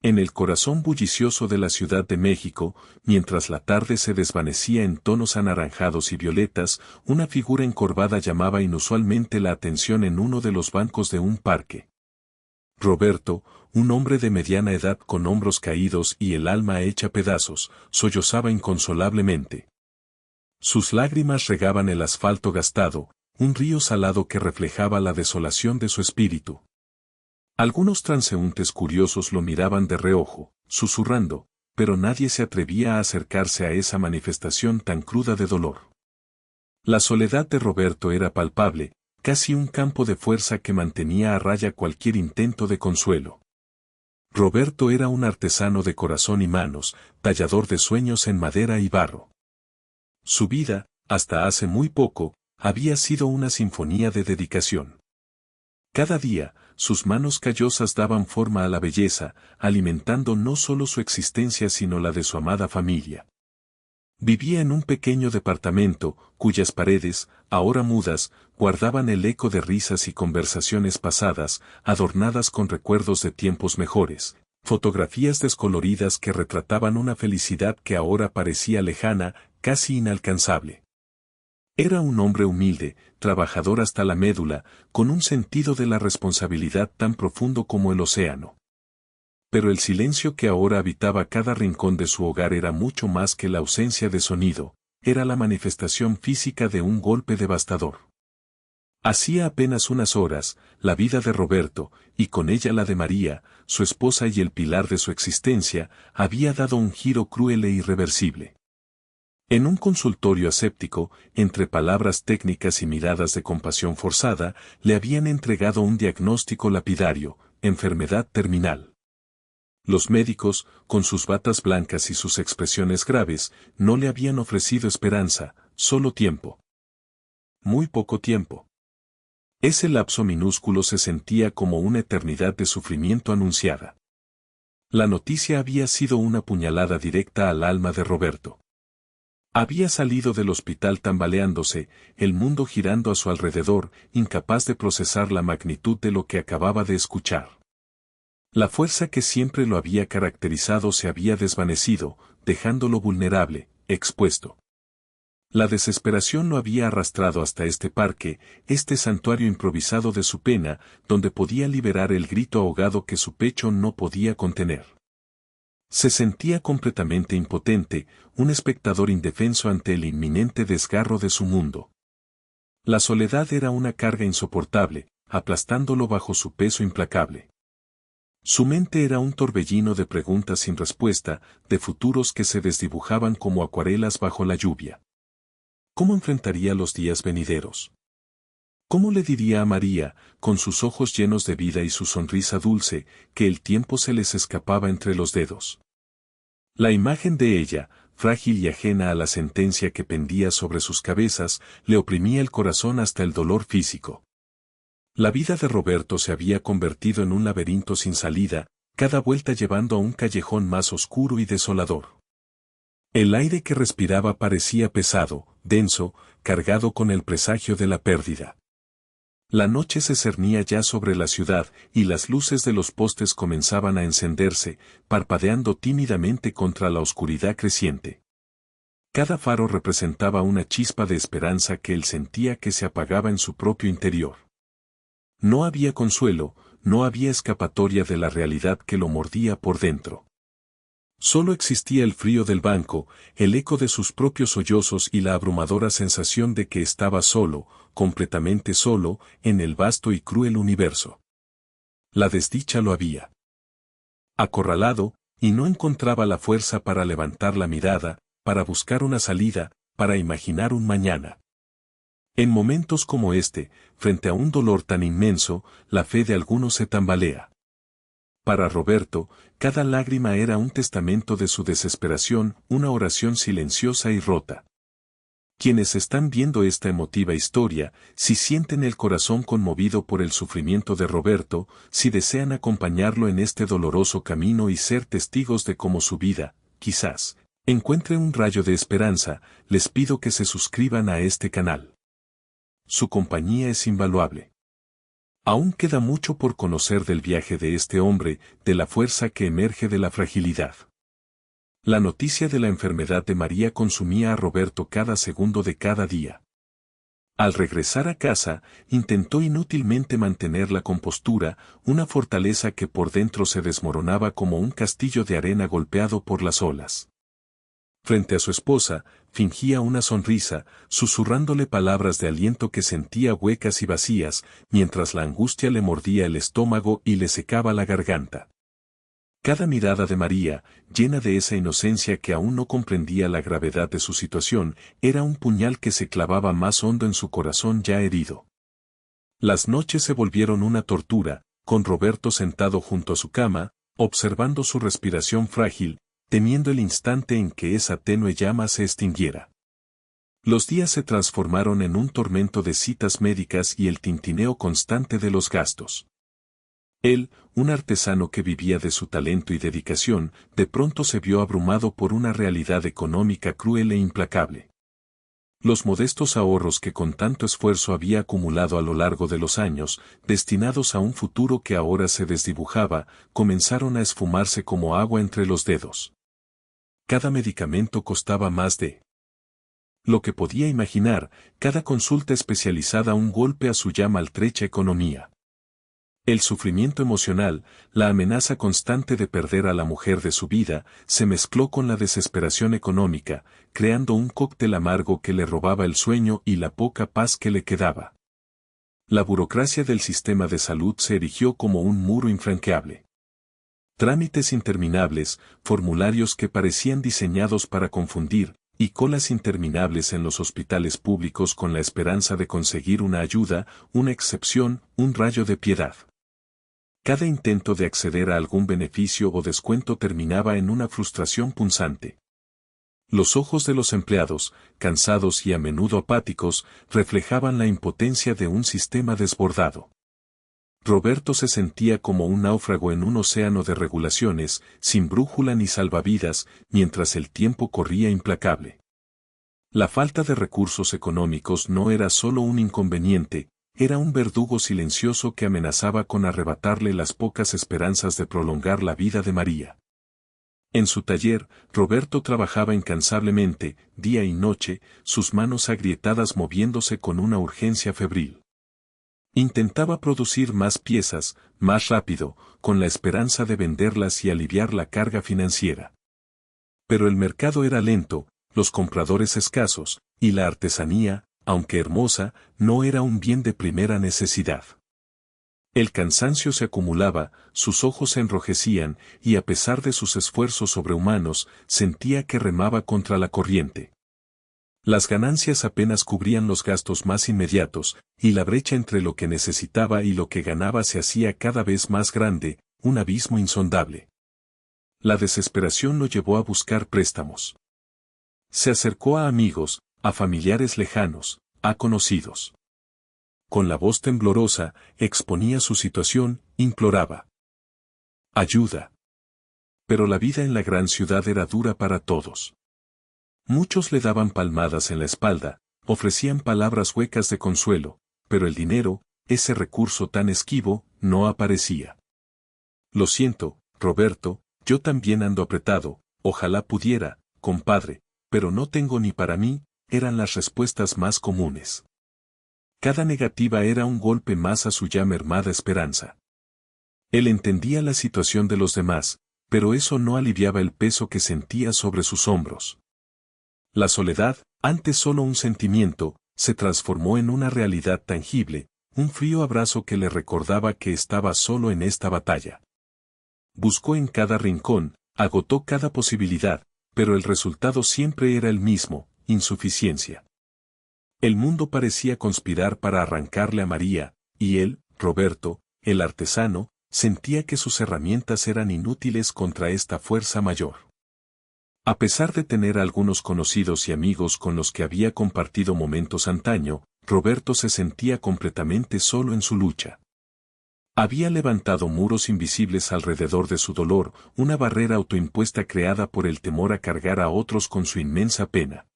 En el corazón bullicioso de la Ciudad de México, mientras la tarde se desvanecía en tonos anaranjados y violetas, una figura encorvada llamaba inusualmente la atención en uno de los bancos de un parque. Roberto, un hombre de mediana edad con hombros caídos y el alma hecha pedazos, sollozaba inconsolablemente. Sus lágrimas regaban el asfalto gastado, un río salado que reflejaba la desolación de su espíritu. Algunos transeúntes curiosos lo miraban de reojo, susurrando, pero nadie se atrevía a acercarse a esa manifestación tan cruda de dolor. La soledad de Roberto era palpable, casi un campo de fuerza que mantenía a raya cualquier intento de consuelo. Roberto era un artesano de corazón y manos, tallador de sueños en madera y barro. Su vida, hasta hace muy poco, había sido una sinfonía de dedicación. Cada día, sus manos callosas daban forma a la belleza, alimentando no solo su existencia sino la de su amada familia. Vivía en un pequeño departamento, cuyas paredes, ahora mudas, guardaban el eco de risas y conversaciones pasadas, adornadas con recuerdos de tiempos mejores, fotografías descoloridas que retrataban una felicidad que ahora parecía lejana, casi inalcanzable. Era un hombre humilde, trabajador hasta la médula, con un sentido de la responsabilidad tan profundo como el océano. Pero el silencio que ahora habitaba cada rincón de su hogar era mucho más que la ausencia de sonido, era la manifestación física de un golpe devastador. Hacía apenas unas horas, la vida de Roberto, y con ella la de María, su esposa y el pilar de su existencia, había dado un giro cruel e irreversible. En un consultorio aséptico, entre palabras técnicas y miradas de compasión forzada, le habían entregado un diagnóstico lapidario: enfermedad terminal. Los médicos, con sus batas blancas y sus expresiones graves, no le habían ofrecido esperanza, solo tiempo. Muy poco tiempo. Ese lapso minúsculo se sentía como una eternidad de sufrimiento anunciada. La noticia había sido una puñalada directa al alma de Roberto. Había salido del hospital tambaleándose, el mundo girando a su alrededor, incapaz de procesar la magnitud de lo que acababa de escuchar. La fuerza que siempre lo había caracterizado se había desvanecido, dejándolo vulnerable, expuesto. La desesperación lo había arrastrado hasta este parque, este santuario improvisado de su pena, donde podía liberar el grito ahogado que su pecho no podía contener. Se sentía completamente impotente, un espectador indefenso ante el inminente desgarro de su mundo. La soledad era una carga insoportable, aplastándolo bajo su peso implacable. Su mente era un torbellino de preguntas sin respuesta, de futuros que se desdibujaban como acuarelas bajo la lluvia. ¿Cómo enfrentaría los días venideros? ¿Cómo le diría a María, con sus ojos llenos de vida y su sonrisa dulce, que el tiempo se les escapaba entre los dedos? La imagen de ella, frágil y ajena a la sentencia que pendía sobre sus cabezas, le oprimía el corazón hasta el dolor físico. La vida de Roberto se había convertido en un laberinto sin salida, cada vuelta llevando a un callejón más oscuro y desolador. El aire que respiraba parecía pesado, denso, cargado con el presagio de la pérdida. La noche se cernía ya sobre la ciudad, y las luces de los postes comenzaban a encenderse, parpadeando tímidamente contra la oscuridad creciente. Cada faro representaba una chispa de esperanza que él sentía que se apagaba en su propio interior. No había consuelo, no había escapatoria de la realidad que lo mordía por dentro. Solo existía el frío del banco, el eco de sus propios sollozos y la abrumadora sensación de que estaba solo, completamente solo, en el vasto y cruel universo. La desdicha lo había acorralado, y no encontraba la fuerza para levantar la mirada, para buscar una salida, para imaginar un mañana. En momentos como este, frente a un dolor tan inmenso, la fe de algunos se tambalea. Para Roberto, cada lágrima era un testamento de su desesperación, una oración silenciosa y rota. Quienes están viendo esta emotiva historia, si sienten el corazón conmovido por el sufrimiento de Roberto, si desean acompañarlo en este doloroso camino y ser testigos de cómo su vida, quizás, encuentre un rayo de esperanza, les pido que se suscriban a este canal. Su compañía es invaluable. Aún queda mucho por conocer del viaje de este hombre, de la fuerza que emerge de la fragilidad. La noticia de la enfermedad de María consumía a Roberto cada segundo de cada día. Al regresar a casa, intentó inútilmente mantener la compostura, una fortaleza que por dentro se desmoronaba como un castillo de arena golpeado por las olas. Frente a su esposa, fingía una sonrisa, susurrándole palabras de aliento que sentía huecas y vacías, mientras la angustia le mordía el estómago y le secaba la garganta. Cada mirada de María, llena de esa inocencia que aún no comprendía la gravedad de su situación, era un puñal que se clavaba más hondo en su corazón ya herido. Las noches se volvieron una tortura, con Roberto sentado junto a su cama, observando su respiración frágil, temiendo el instante en que esa tenue llama se extinguiera. Los días se transformaron en un tormento de citas médicas y el tintineo constante de los gastos. Él, un artesano que vivía de su talento y dedicación, de pronto se vio abrumado por una realidad económica cruel e implacable. Los modestos ahorros que con tanto esfuerzo había acumulado a lo largo de los años, destinados a un futuro que ahora se desdibujaba, comenzaron a esfumarse como agua entre los dedos. Cada medicamento costaba más de lo que podía imaginar, cada consulta especializada un golpe a su ya maltrecha economía. El sufrimiento emocional, la amenaza constante de perder a la mujer de su vida, se mezcló con la desesperación económica, creando un cóctel amargo que le robaba el sueño y la poca paz que le quedaba. La burocracia del sistema de salud se erigió como un muro infranqueable. Trámites interminables, formularios que parecían diseñados para confundir, y colas interminables en los hospitales públicos con la esperanza de conseguir una ayuda, una excepción, un rayo de piedad. Cada intento de acceder a algún beneficio o descuento terminaba en una frustración punzante. Los ojos de los empleados, cansados y a menudo apáticos, reflejaban la impotencia de un sistema desbordado. Roberto se sentía como un náufrago en un océano de regulaciones, sin brújula ni salvavidas, mientras el tiempo corría implacable. La falta de recursos económicos no era solo un inconveniente, era un verdugo silencioso que amenazaba con arrebatarle las pocas esperanzas de prolongar la vida de María. En su taller, Roberto trabajaba incansablemente, día y noche, sus manos agrietadas moviéndose con una urgencia febril. Intentaba producir más piezas, más rápido, con la esperanza de venderlas y aliviar la carga financiera. Pero el mercado era lento, los compradores escasos, y la artesanía, aunque hermosa, no era un bien de primera necesidad. El cansancio se acumulaba, sus ojos se enrojecían, y a pesar de sus esfuerzos sobrehumanos, sentía que remaba contra la corriente. Las ganancias apenas cubrían los gastos más inmediatos, y la brecha entre lo que necesitaba y lo que ganaba se hacía cada vez más grande, un abismo insondable. La desesperación lo llevó a buscar préstamos. Se acercó a amigos, a familiares lejanos, a conocidos. Con la voz temblorosa, exponía su situación, imploraba ayuda. Pero la vida en la gran ciudad era dura para todos. Muchos le daban palmadas en la espalda, ofrecían palabras huecas de consuelo, pero el dinero, ese recurso tan esquivo, no aparecía. Lo siento, Roberto, yo también ando apretado, ojalá pudiera, compadre, pero no tengo ni para mí, eran las respuestas más comunes. Cada negativa era un golpe más a su ya mermada esperanza. Él entendía la situación de los demás, pero eso no aliviaba el peso que sentía sobre sus hombros. La soledad, antes solo un sentimiento, se transformó en una realidad tangible, un frío abrazo que le recordaba que estaba solo en esta batalla. Buscó en cada rincón, agotó cada posibilidad, pero el resultado siempre era el mismo, insuficiencia. El mundo parecía conspirar para arrancarle a María, y él, Roberto, el artesano, sentía que sus herramientas eran inútiles contra esta fuerza mayor. A pesar de tener algunos conocidos y amigos con los que había compartido momentos antaño, Roberto se sentía completamente solo en su lucha. Había levantado muros invisibles alrededor de su dolor, una barrera autoimpuesta creada por el temor a cargar a otros con su inmensa pena.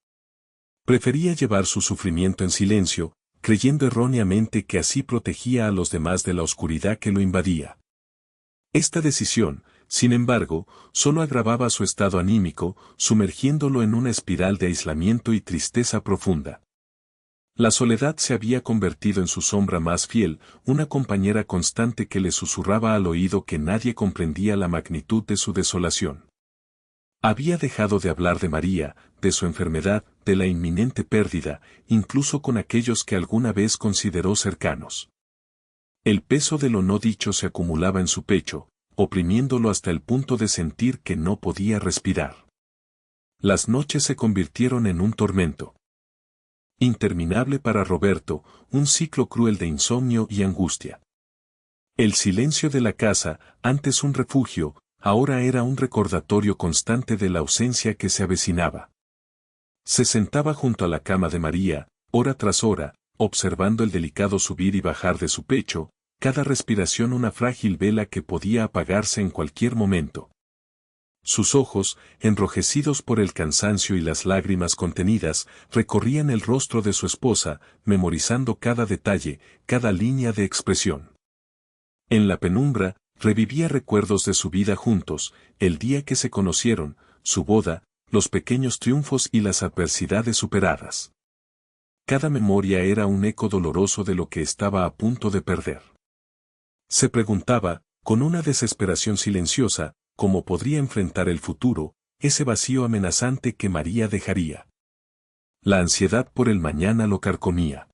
Prefería llevar su sufrimiento en silencio, creyendo erróneamente que así protegía a los demás de la oscuridad que lo invadía. Esta decisión, sin embargo, solo agravaba su estado anímico, sumergiéndolo en una espiral de aislamiento y tristeza profunda. La soledad se había convertido en su sombra más fiel, una compañera constante que le susurraba al oído que nadie comprendía la magnitud de su desolación. Había dejado de hablar de María, de su enfermedad, de la inminente pérdida, incluso con aquellos que alguna vez consideró cercanos. El peso de lo no dicho se acumulaba en su pecho, oprimiéndolo hasta el punto de sentir que no podía respirar. Las noches se convirtieron en un tormento interminable para Roberto, un ciclo cruel de insomnio y angustia. El silencio de la casa, antes un refugio, ahora era un recordatorio constante de la ausencia que se avecinaba. Se sentaba junto a la cama de María, hora tras hora, observando el delicado subir y bajar de su pecho, cada respiración una frágil vela que podía apagarse en cualquier momento. Sus ojos, enrojecidos por el cansancio y las lágrimas contenidas, recorrían el rostro de su esposa, memorizando cada detalle, cada línea de expresión. En la penumbra, revivía recuerdos de su vida juntos, el día que se conocieron, su boda, los pequeños triunfos y las adversidades superadas. Cada memoria era un eco doloroso de lo que estaba a punto de perder. Se preguntaba, con una desesperación silenciosa, cómo podría enfrentar el futuro, ese vacío amenazante que María dejaría. La ansiedad por el mañana lo carcomía.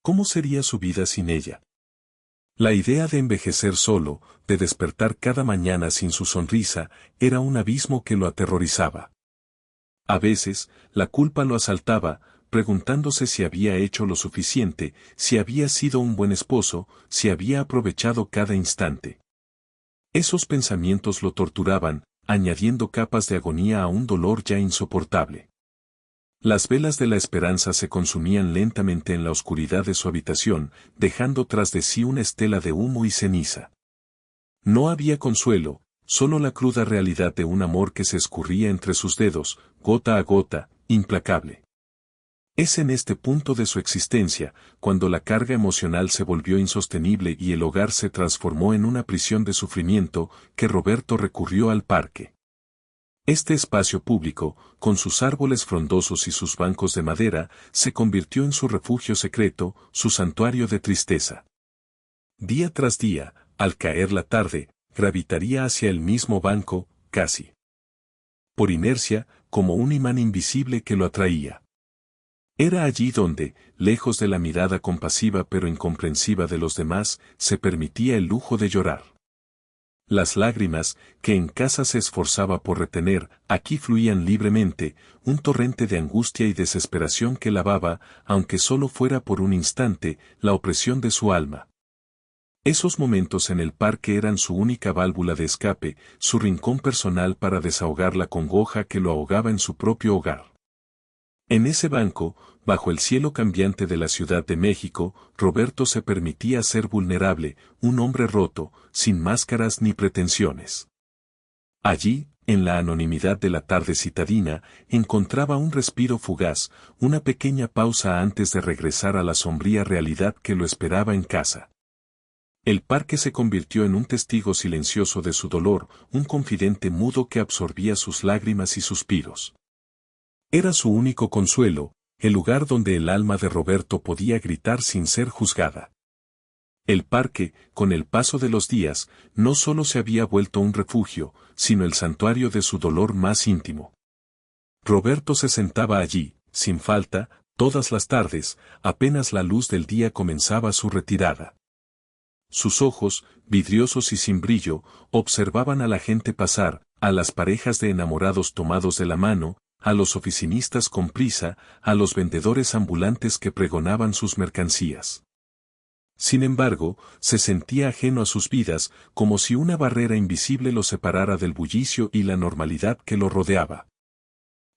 ¿Cómo sería su vida sin ella? La idea de envejecer solo, de despertar cada mañana sin su sonrisa, era un abismo que lo aterrorizaba. A veces, la culpa lo asaltaba, preguntándose si había hecho lo suficiente, si había sido un buen esposo, si había aprovechado cada instante. Esos pensamientos lo torturaban, añadiendo capas de agonía a un dolor ya insoportable. Las velas de la esperanza se consumían lentamente en la oscuridad de su habitación, dejando tras de sí una estela de humo y ceniza. No había consuelo, solo la cruda realidad de un amor que se escurría entre sus dedos, gota a gota, implacable. Es en este punto de su existencia, cuando la carga emocional se volvió insostenible y el hogar se transformó en una prisión de sufrimiento, que Roberto recurrió al parque. Este espacio público, con sus árboles frondosos y sus bancos de madera, se convirtió en su refugio secreto, su santuario de tristeza. Día tras día, al caer la tarde, gravitaría hacia el mismo banco, casi por inercia, como un imán invisible que lo atraía. Era allí donde, lejos de la mirada compasiva pero incomprensiva de los demás, se permitía el lujo de llorar. Las lágrimas, que en casa se esforzaba por retener, aquí fluían libremente, un torrente de angustia y desesperación que lavaba, aunque solo fuera por un instante, la opresión de su alma. Esos momentos en el parque eran su única válvula de escape, su rincón personal para desahogar la congoja que lo ahogaba en su propio hogar. En ese banco, bajo el cielo cambiante de la Ciudad de México, Roberto se permitía ser vulnerable, un hombre roto, sin máscaras ni pretensiones. Allí, en la anonimidad de la tarde citadina, encontraba un respiro fugaz, una pequeña pausa antes de regresar a la sombría realidad que lo esperaba en casa. El parque se convirtió en un testigo silencioso de su dolor, un confidente mudo que absorbía sus lágrimas y suspiros. Era su único consuelo, el lugar donde el alma de Roberto podía gritar sin ser juzgada. El parque, con el paso de los días, no solo se había vuelto un refugio, sino el santuario de su dolor más íntimo. Roberto se sentaba allí, sin falta, todas las tardes, apenas la luz del día comenzaba su retirada. Sus ojos, vidriosos y sin brillo, observaban a la gente pasar, a las parejas de enamorados tomados de la mano, a los oficinistas con prisa, a los vendedores ambulantes que pregonaban sus mercancías. Sin embargo, se sentía ajeno a sus vidas, como si una barrera invisible lo separara del bullicio y la normalidad que lo rodeaba.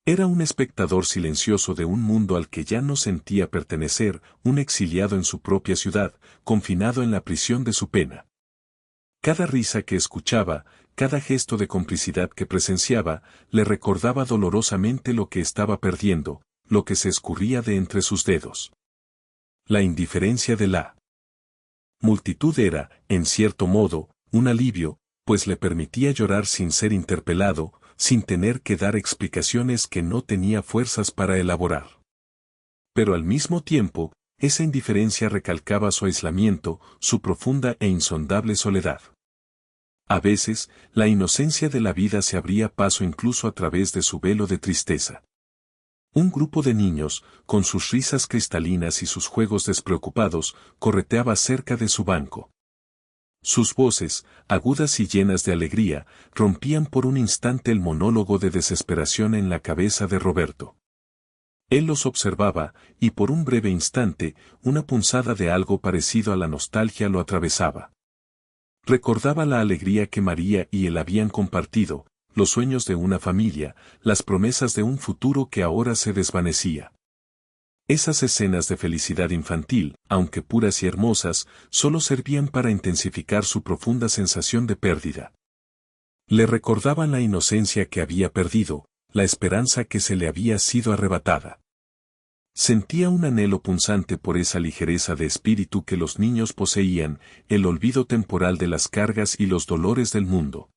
Era un espectador silencioso de un mundo al que ya no sentía pertenecer, un exiliado en su propia ciudad, confinado en la prisión de su pena. Cada risa que escuchaba, cada gesto de complicidad que presenciaba, le recordaba dolorosamente lo que estaba perdiendo, lo que se escurría de entre sus dedos. La indiferencia de la multitud era, en cierto modo, un alivio, pues le permitía llorar sin ser interpelado, sin tener que dar explicaciones que no tenía fuerzas para elaborar. Pero al mismo tiempo, esa indiferencia recalcaba su aislamiento, su profunda e insondable soledad. A veces, la inocencia de la vida se abría paso incluso a través de su velo de tristeza. Un grupo de niños, con sus risas cristalinas y sus juegos despreocupados, correteaba cerca de su banco. Sus voces, agudas y llenas de alegría, rompían por un instante el monólogo de desesperación en la cabeza de Roberto. Él los observaba, y por un breve instante, una punzada de algo parecido a la nostalgia lo atravesaba. Recordaba la alegría que María y él habían compartido, los sueños de una familia, las promesas de un futuro que ahora se desvanecía. Esas escenas de felicidad infantil, aunque puras y hermosas, solo servían para intensificar su profunda sensación de pérdida. Le recordaban la inocencia que había perdido, la esperanza que se le había sido arrebatada. Sentía un anhelo punzante por esa ligereza de espíritu que los niños poseían, el olvido temporal de las cargas y los dolores del mundo.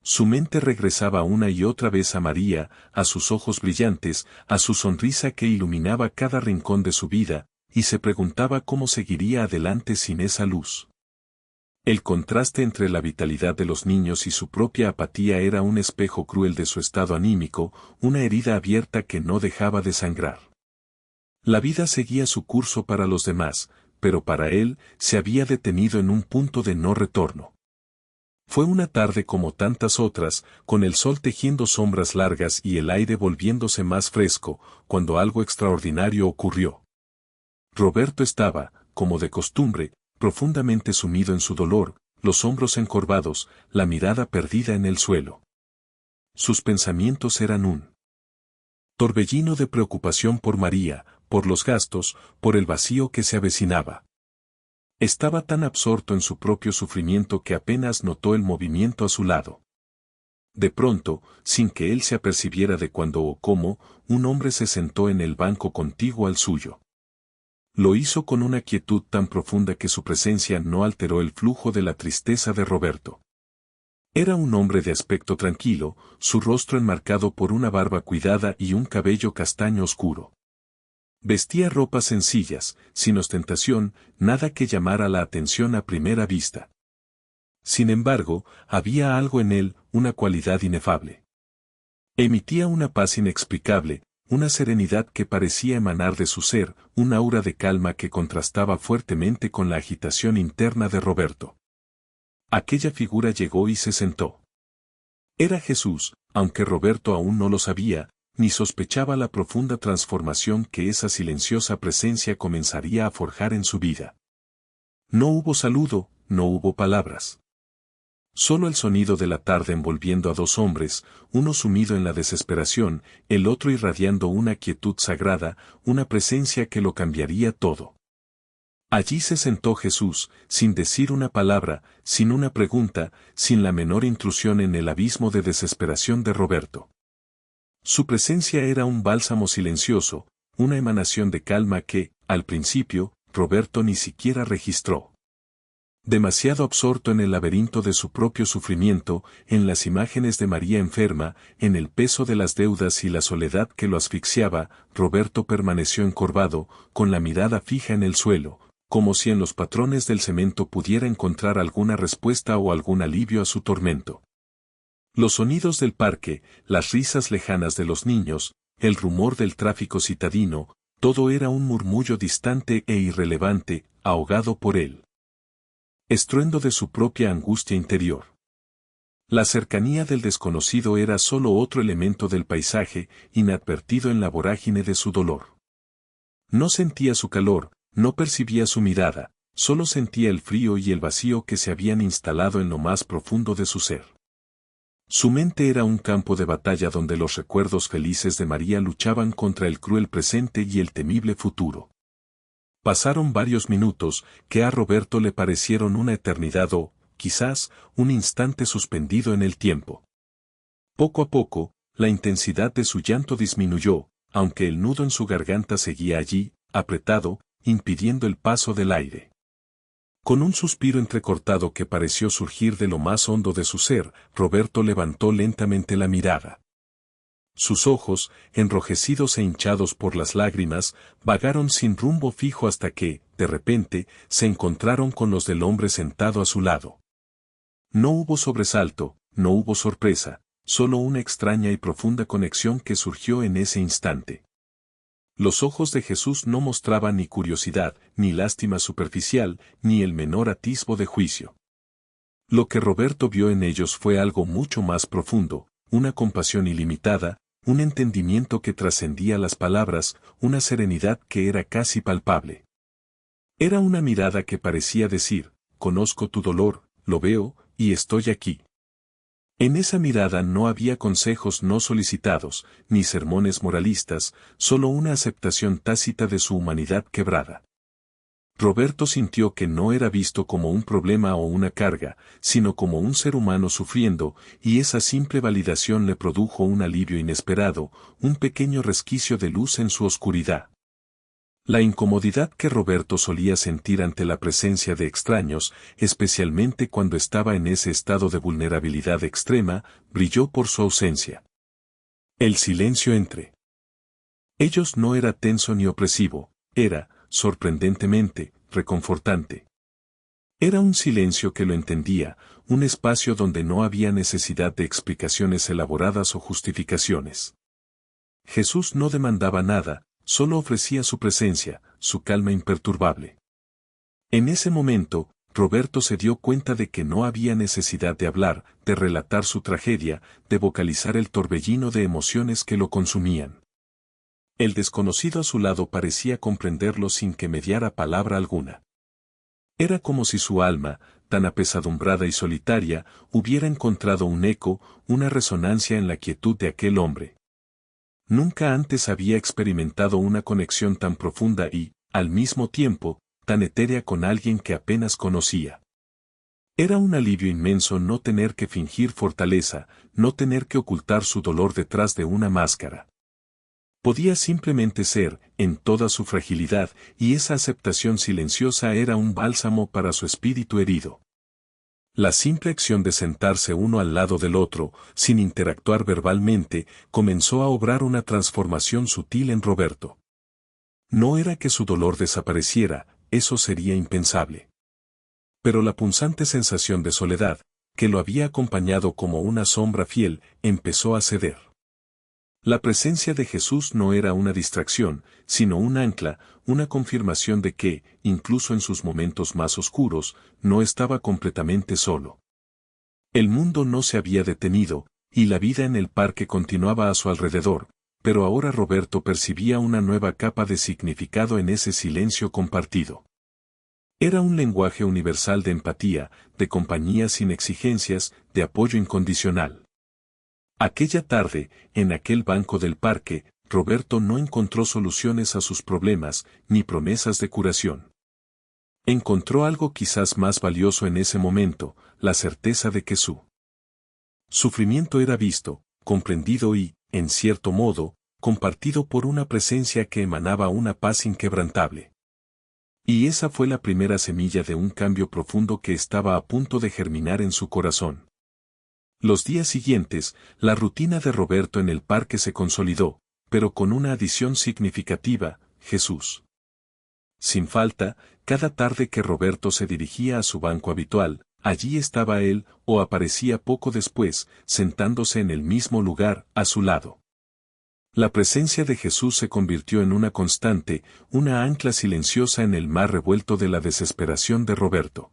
Su mente regresaba una y otra vez a María, a sus ojos brillantes, a su sonrisa que iluminaba cada rincón de su vida, y se preguntaba cómo seguiría adelante sin esa luz. El contraste entre la vitalidad de los niños y su propia apatía era un espejo cruel de su estado anímico, una herida abierta que no dejaba de sangrar. La vida seguía su curso para los demás, pero para él se había detenido en un punto de no retorno. Fue una tarde como tantas otras, con el sol tejiendo sombras largas y el aire volviéndose más fresco, cuando algo extraordinario ocurrió. Roberto estaba, como de costumbre, profundamente sumido en su dolor, los hombros encorvados, la mirada perdida en el suelo. Sus pensamientos eran un torbellino de preocupación por María, por los gastos, por el vacío que se avecinaba. Estaba tan absorto en su propio sufrimiento que apenas notó el movimiento a su lado. De pronto, sin que él se apercibiera de cuándo o cómo, un hombre se sentó en el banco contiguo al suyo. Lo hizo con una quietud tan profunda que su presencia no alteró el flujo de la tristeza de Roberto. Era un hombre de aspecto tranquilo, su rostro enmarcado por una barba cuidada y un cabello castaño oscuro. Vestía ropas sencillas, sin ostentación, nada que llamara la atención a primera vista. Sin embargo, había algo en él, una cualidad inefable. Emitía una paz inexplicable, una serenidad que parecía emanar de su ser, un aura de calma que contrastaba fuertemente con la agitación interna de Roberto. Aquella figura llegó y se sentó. Era Jesús, aunque Roberto aún no lo sabía, ni sospechaba la profunda transformación que esa silenciosa presencia comenzaría a forjar en su vida. No hubo saludo, no hubo palabras. Solo el sonido de la tarde envolviendo a dos hombres, uno sumido en la desesperación, el otro irradiando una quietud sagrada, una presencia que lo cambiaría todo. Allí se sentó Jesús, sin decir una palabra, sin una pregunta, sin la menor intrusión en el abismo de desesperación de Roberto. Su presencia era un bálsamo silencioso, una emanación de calma que, al principio, Roberto ni siquiera registró. Demasiado absorto en el laberinto de su propio sufrimiento, en las imágenes de María enferma, en el peso de las deudas y la soledad que lo asfixiaba, Roberto permaneció encorvado, con la mirada fija en el suelo, como si en los patrones del cemento pudiera encontrar alguna respuesta o algún alivio a su tormento. Los sonidos del parque, las risas lejanas de los niños, el rumor del tráfico citadino, todo era un murmullo distante e irrelevante, ahogado por él. Estruendo de su propia angustia interior. La cercanía del desconocido era solo otro elemento del paisaje, inadvertido en la vorágine de su dolor. No sentía su calor, no percibía su mirada, solo sentía el frío y el vacío que se habían instalado en lo más profundo de su ser. Su mente era un campo de batalla donde los recuerdos felices de María luchaban contra el cruel presente y el temible futuro. Pasaron varios minutos, que a Roberto le parecieron una eternidad o, quizás, un instante suspendido en el tiempo. Poco a poco, la intensidad de su llanto disminuyó, aunque el nudo en su garganta seguía allí, apretado, impidiendo el paso del aire. Con un suspiro entrecortado que pareció surgir de lo más hondo de su ser, Roberto levantó lentamente la mirada. Sus ojos, enrojecidos e hinchados por las lágrimas, vagaron sin rumbo fijo hasta que, de repente, se encontraron con los del hombre sentado a su lado. No hubo sobresalto, no hubo sorpresa, solo una extraña y profunda conexión que surgió en ese instante. Los ojos de Jesús no mostraban ni curiosidad, ni lástima superficial, ni el menor atisbo de juicio. Lo que Roberto vio en ellos fue algo mucho más profundo, una compasión ilimitada, un entendimiento que trascendía las palabras, una serenidad que era casi palpable. Era una mirada que parecía decir, conozco tu dolor, lo veo, y estoy aquí. En esa mirada no había consejos no solicitados, ni sermones moralistas, solo una aceptación tácita de su humanidad quebrada. Roberto sintió que no era visto como un problema o una carga, sino como un ser humano sufriendo, y esa simple validación le produjo un alivio inesperado, un pequeño resquicio de luz en su oscuridad. La incomodidad que Roberto solía sentir ante la presencia de extraños, especialmente cuando estaba en ese estado de vulnerabilidad extrema, brilló por su ausencia. El silencio entre ellos no era tenso ni opresivo, era, sorprendentemente, reconfortante. Era un silencio que lo entendía, un espacio donde no había necesidad de explicaciones elaboradas o justificaciones. Jesús no demandaba nada, solo ofrecía su presencia, su calma imperturbable. En ese momento, Roberto se dio cuenta de que no había necesidad de hablar, de relatar su tragedia, de vocalizar el torbellino de emociones que lo consumían. El desconocido a su lado parecía comprenderlo sin que mediara palabra alguna. Era como si su alma, tan apesadumbrada y solitaria, hubiera encontrado un eco, una resonancia en la quietud de aquel hombre. Nunca antes había experimentado una conexión tan profunda y, al mismo tiempo, tan etérea con alguien que apenas conocía. Era un alivio inmenso no tener que fingir fortaleza, no tener que ocultar su dolor detrás de una máscara. Podía simplemente ser, en toda su fragilidad, y esa aceptación silenciosa era un bálsamo para su espíritu herido. La simple acción de sentarse uno al lado del otro, sin interactuar verbalmente, comenzó a obrar una transformación sutil en Roberto. No era que su dolor desapareciera, eso sería impensable. Pero la punzante sensación de soledad, que lo había acompañado como una sombra fiel, empezó a ceder. La presencia de Jesús no era una distracción, sino un ancla, una confirmación de que, incluso en sus momentos más oscuros, no estaba completamente solo. El mundo no se había detenido, y la vida en el parque continuaba a su alrededor, pero ahora Roberto percibía una nueva capa de significado en ese silencio compartido. Era un lenguaje universal de empatía, de compañía sin exigencias, de apoyo incondicional. Aquella tarde, en aquel banco del parque, Roberto no encontró soluciones a sus problemas, ni promesas de curación. Encontró algo quizás más valioso en ese momento, la certeza de que su sufrimiento era visto, comprendido y, en cierto modo, compartido por una presencia que emanaba una paz inquebrantable. Y esa fue la primera semilla de un cambio profundo que estaba a punto de germinar en su corazón. Los días siguientes, la rutina de Roberto en el parque se consolidó, pero con una adición significativa, Jesús. Sin falta, cada tarde que Roberto se dirigía a su banco habitual, allí estaba él, o aparecía poco después, sentándose en el mismo lugar, a su lado. La presencia de Jesús se convirtió en una constante, una ancla silenciosa en el mar revuelto de la desesperación de Roberto.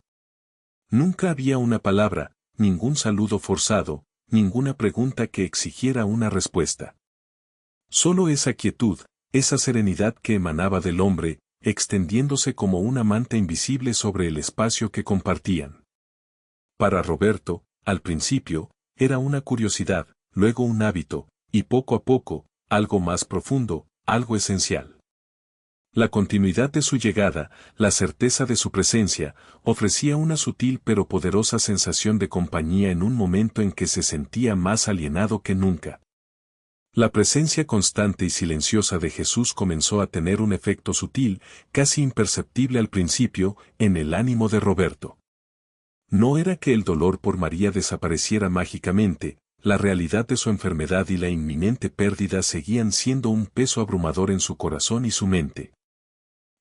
Nunca había una palabra, ningún saludo forzado, ninguna pregunta que exigiera una respuesta. Solo esa quietud, esa serenidad que emanaba del hombre, extendiéndose como una manta invisible sobre el espacio que compartían. Para Roberto, al principio, era una curiosidad, luego un hábito, y poco a poco, algo más profundo, algo esencial. La continuidad de su llegada, la certeza de su presencia, ofrecía una sutil pero poderosa sensación de compañía en un momento en que se sentía más alienado que nunca. La presencia constante y silenciosa de Jesús comenzó a tener un efecto sutil, casi imperceptible al principio, en el ánimo de Roberto. No era que el dolor por María desapareciera mágicamente, la realidad de su enfermedad y la inminente pérdida seguían siendo un peso abrumador en su corazón y su mente.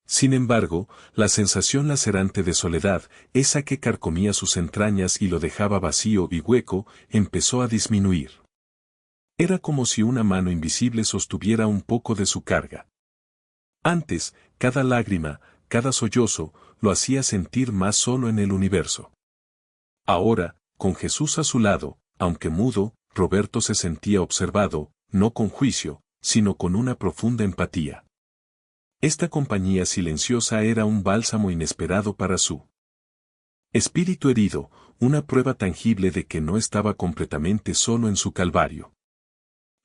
Sin embargo, la sensación lacerante de soledad, esa que carcomía sus entrañas y lo dejaba vacío y hueco, empezó a disminuir. Era como si una mano invisible sostuviera un poco de su carga. Antes, cada lágrima, cada sollozo, lo hacía sentir más solo en el universo. Ahora, con Jesús a su lado, aunque mudo, Roberto se sentía observado, no con juicio, sino con una profunda empatía. Esta compañía silenciosa era un bálsamo inesperado para su espíritu herido, una prueba tangible de que no estaba completamente solo en su calvario.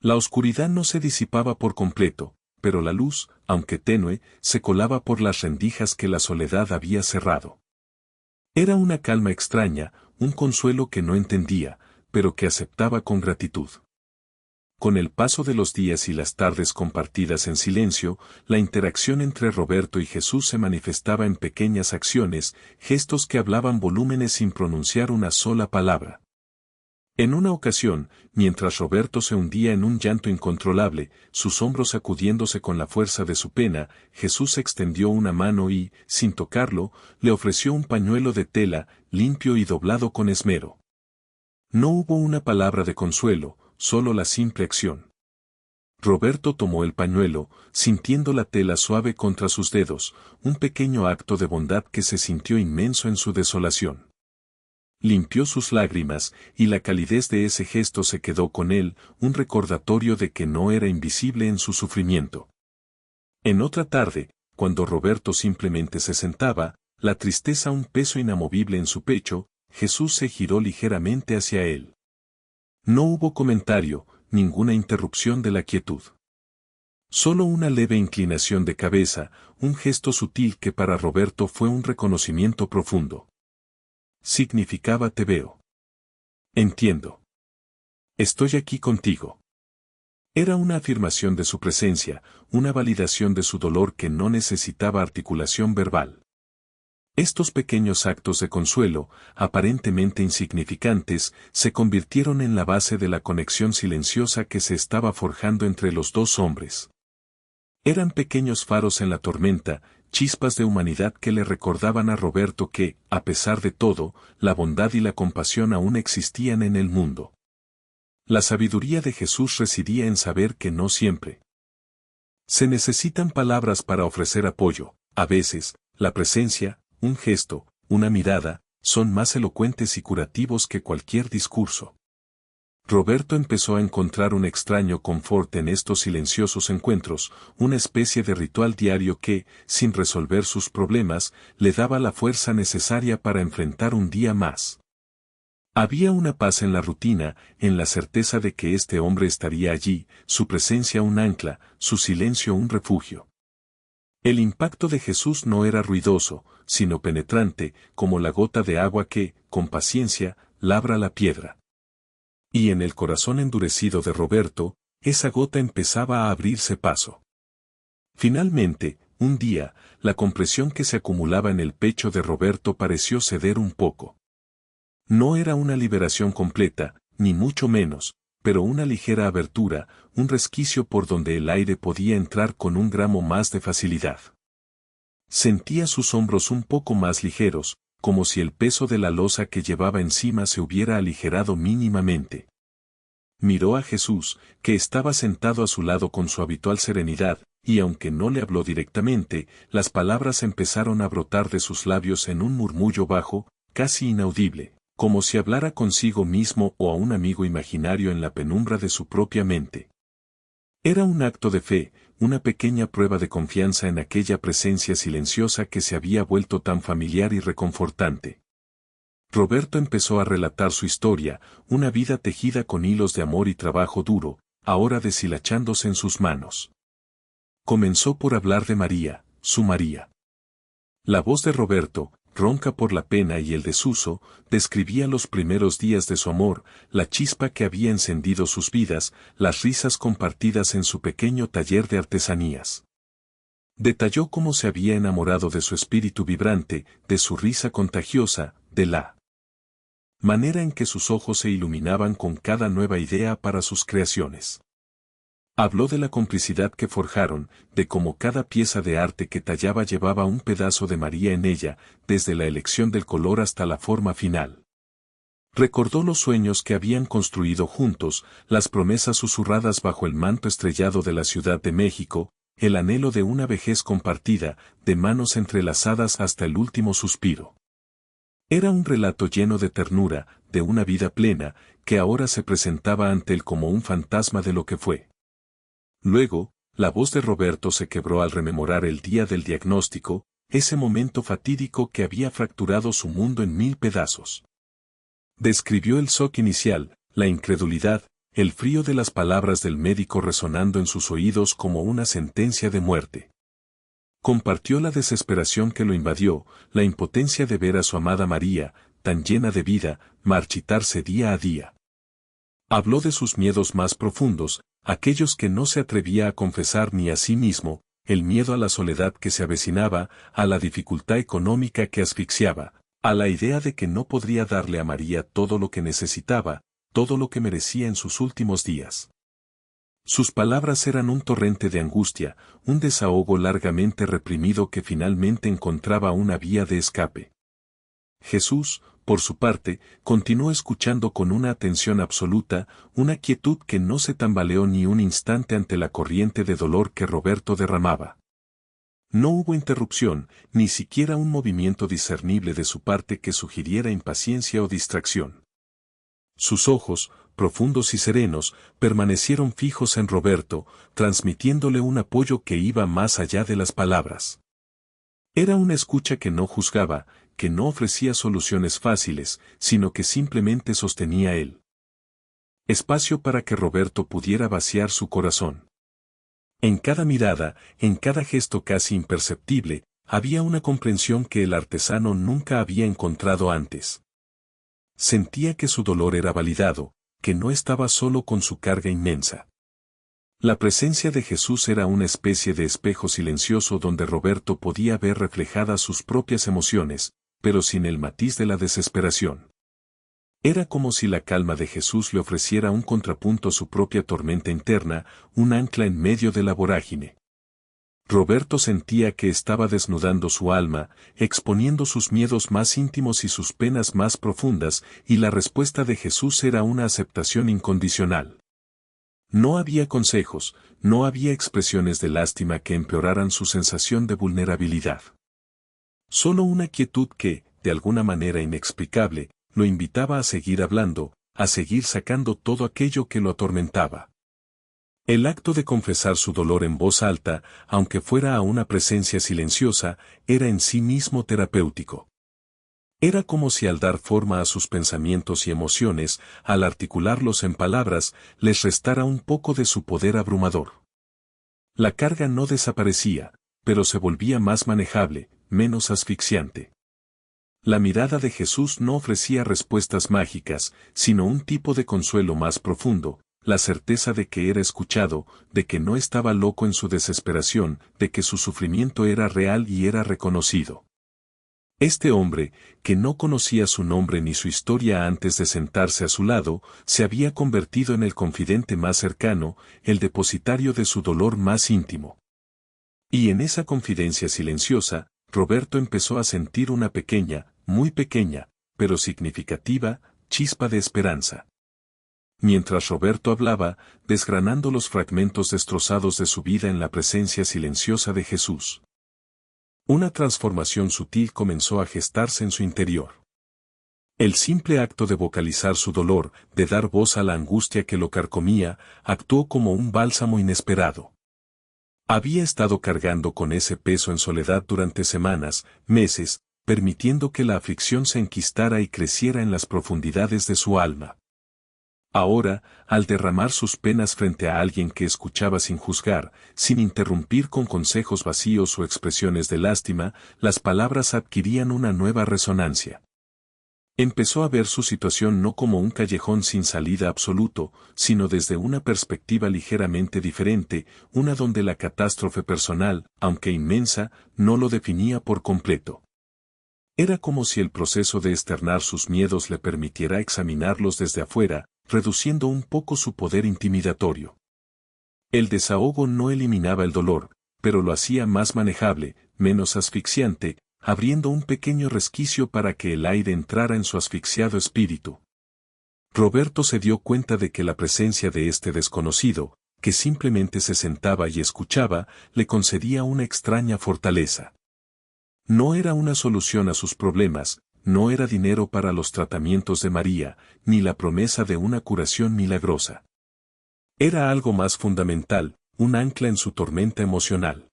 La oscuridad no se disipaba por completo, pero la luz, aunque tenue, se colaba por las rendijas que la soledad había cerrado. Era una calma extraña, un consuelo que no entendía, pero que aceptaba con gratitud. Con el paso de los días y las tardes compartidas en silencio, la interacción entre Roberto y Jesús se manifestaba en pequeñas acciones, gestos que hablaban volúmenes sin pronunciar una sola palabra. En una ocasión, mientras Roberto se hundía en un llanto incontrolable, sus hombros sacudiéndose con la fuerza de su pena, Jesús extendió una mano y, sin tocarlo, le ofreció un pañuelo de tela, limpio y doblado con esmero. No hubo una palabra de consuelo, solo la simple acción. Roberto tomó el pañuelo, sintiendo la tela suave contra sus dedos, un pequeño acto de bondad que se sintió inmenso en su desolación. Limpió sus lágrimas, y la calidez de ese gesto se quedó con él, un recordatorio de que no era invisible en su sufrimiento. En otra tarde, cuando Roberto simplemente se sentaba, la tristeza un peso inamovible en su pecho, Jesús se giró ligeramente hacia él. No hubo comentario, ninguna interrupción de la quietud. Solo una leve inclinación de cabeza, un gesto sutil que para Roberto fue un reconocimiento profundo. Significaba te veo. Entiendo. Estoy aquí contigo. Era una afirmación de su presencia, una validación de su dolor que no necesitaba articulación verbal. Estos pequeños actos de consuelo, aparentemente insignificantes, se convirtieron en la base de la conexión silenciosa que se estaba forjando entre los dos hombres. Eran pequeños faros en la tormenta, chispas de humanidad que le recordaban a Roberto que, a pesar de todo, la bondad y la compasión aún existían en el mundo. La sabiduría de Jesús residía en saber que no siempre se necesitan palabras para ofrecer apoyo. A veces, la presencia, un gesto, una mirada, son más elocuentes y curativos que cualquier discurso. Roberto empezó a encontrar un extraño confort en estos silenciosos encuentros, una especie de ritual diario que, sin resolver sus problemas, le daba la fuerza necesaria para enfrentar un día más. Había una paz en la rutina, en la certeza de que este hombre estaría allí, su presencia un ancla, su silencio un refugio. El impacto de Jesús no era ruidoso, sino penetrante, como la gota de agua que, con paciencia, labra la piedra. Y en el corazón endurecido de Roberto, esa gota empezaba a abrirse paso. Finalmente, un día, la compresión que se acumulaba en el pecho de Roberto pareció ceder un poco. No era una liberación completa, ni mucho menos, pero una ligera abertura, un resquicio por donde el aire podía entrar con un gramo más de facilidad. Sentía sus hombros un poco más ligeros, como si el peso de la losa que llevaba encima se hubiera aligerado mínimamente. Miró a Jesús, que estaba sentado a su lado con su habitual serenidad, y aunque no le habló directamente, las palabras empezaron a brotar de sus labios en un murmullo bajo, casi inaudible, como si hablara consigo mismo o a un amigo imaginario en la penumbra de su propia mente. Era un acto de fe, una pequeña prueba de confianza en aquella presencia silenciosa que se había vuelto tan familiar y reconfortante. Roberto empezó a relatar su historia, una vida tejida con hilos de amor y trabajo duro, ahora deshilachándose en sus manos. Comenzó por hablar de María, su María. La voz de Roberto, ronca por la pena y el desuso, describía los primeros días de su amor, la chispa que había encendido sus vidas, las risas compartidas en su pequeño taller de artesanías. Detalló cómo se había enamorado de su espíritu vibrante, de su risa contagiosa, de la manera en que sus ojos se iluminaban con cada nueva idea para sus creaciones. Habló de la complicidad que forjaron, de cómo cada pieza de arte que tallaba llevaba un pedazo de María en ella, desde la elección del color hasta la forma final. Recordó los sueños que habían construido juntos, las promesas susurradas bajo el manto estrellado de la Ciudad de México, el anhelo de una vejez compartida, de manos entrelazadas hasta el último suspiro. Era un relato lleno de ternura, de una vida plena, que ahora se presentaba ante él como un fantasma de lo que fue. Luego, la voz de Roberto se quebró al rememorar el día del diagnóstico, ese momento fatídico que había fracturado su mundo en 1000 pedazos. Describió el shock inicial, la incredulidad, el frío de las palabras del médico resonando en sus oídos como una sentencia de muerte. Compartió la desesperación que lo invadió, la impotencia de ver a su amada María, tan llena de vida, marchitarse día a día. Habló de sus miedos más profundos, aquellos que no se atrevía a confesar ni a sí mismo, el miedo a la soledad que se avecinaba, a la dificultad económica que asfixiaba, a la idea de que no podría darle a María todo lo que necesitaba, todo lo que merecía en sus últimos días. Sus palabras eran un torrente de angustia, un desahogo largamente reprimido que finalmente encontraba una vía de escape. Jesús, por su parte, continuó escuchando con una atención absoluta, una quietud que no se tambaleó ni un instante ante la corriente de dolor que Roberto derramaba. No hubo interrupción, ni siquiera un movimiento discernible de su parte que sugiriera impaciencia o distracción. Sus ojos, profundos y serenos, permanecieron fijos en Roberto, transmitiéndole un apoyo que iba más allá de las palabras. Era una escucha que no juzgaba, que no ofrecía soluciones fáciles, sino que simplemente sostenía él. Espacio para que Roberto pudiera vaciar su corazón. En cada mirada, en cada gesto casi imperceptible, había una comprensión que el artesano nunca había encontrado antes. Sentía que su dolor era validado, que no estaba solo con su carga inmensa. La presencia de Jesús era una especie de espejo silencioso donde Roberto podía ver reflejadas sus propias emociones, pero sin el matiz de la desesperación. Era como si la calma de Jesús le ofreciera un contrapunto a su propia tormenta interna, un ancla en medio de la vorágine. Roberto sentía que estaba desnudando su alma, exponiendo sus miedos más íntimos y sus penas más profundas, y la respuesta de Jesús era una aceptación incondicional. No había consejos, no había expresiones de lástima que empeoraran su sensación de vulnerabilidad. Solo una quietud que, de alguna manera inexplicable, lo invitaba a seguir hablando, a seguir sacando todo aquello que lo atormentaba. El acto de confesar su dolor en voz alta, aunque fuera a una presencia silenciosa, era en sí mismo terapéutico. Era como si al dar forma a sus pensamientos y emociones, al articularlos en palabras, les restara un poco de su poder abrumador. La carga no desaparecía, pero se volvía más manejable, menos asfixiante. La mirada de Jesús no ofrecía respuestas mágicas, sino un tipo de consuelo más profundo, la certeza de que era escuchado, de que no estaba loco en su desesperación, de que su sufrimiento era real y era reconocido. Este hombre, que no conocía su nombre ni su historia antes de sentarse a su lado, se había convertido en el confidente más cercano, el depositario de su dolor más íntimo. Y en esa confidencia silenciosa, Roberto empezó a sentir una pequeña, muy pequeña, pero significativa, chispa de esperanza. Mientras Roberto hablaba, desgranando los fragmentos destrozados de su vida en la presencia silenciosa de Jesús. Una transformación sutil comenzó a gestarse en su interior. El simple acto de vocalizar su dolor, de dar voz a la angustia que lo carcomía, actuó como un bálsamo inesperado. Había estado cargando con ese peso en soledad durante semanas, meses, permitiendo que la aflicción se enquistara y creciera en las profundidades de su alma. Ahora, al derramar sus penas frente a alguien que escuchaba sin juzgar, sin interrumpir con consejos vacíos o expresiones de lástima, las palabras adquirían una nueva resonancia. Empezó a ver su situación no como un callejón sin salida absoluto, sino desde una perspectiva ligeramente diferente, una donde la catástrofe personal, aunque inmensa, no lo definía por completo. Era como si el proceso de externar sus miedos le permitiera examinarlos desde afuera, reduciendo un poco su poder intimidatorio. El desahogo no eliminaba el dolor, pero lo hacía más manejable, menos asfixiante, abriendo un pequeño resquicio para que el aire entrara en su asfixiado espíritu. Roberto se dio cuenta de que la presencia de este desconocido, que simplemente se sentaba y escuchaba, le concedía una extraña fortaleza. No era una solución a sus problemas, no era dinero para los tratamientos de María, ni la promesa de una curación milagrosa. Era algo más fundamental, un ancla en su tormenta emocional.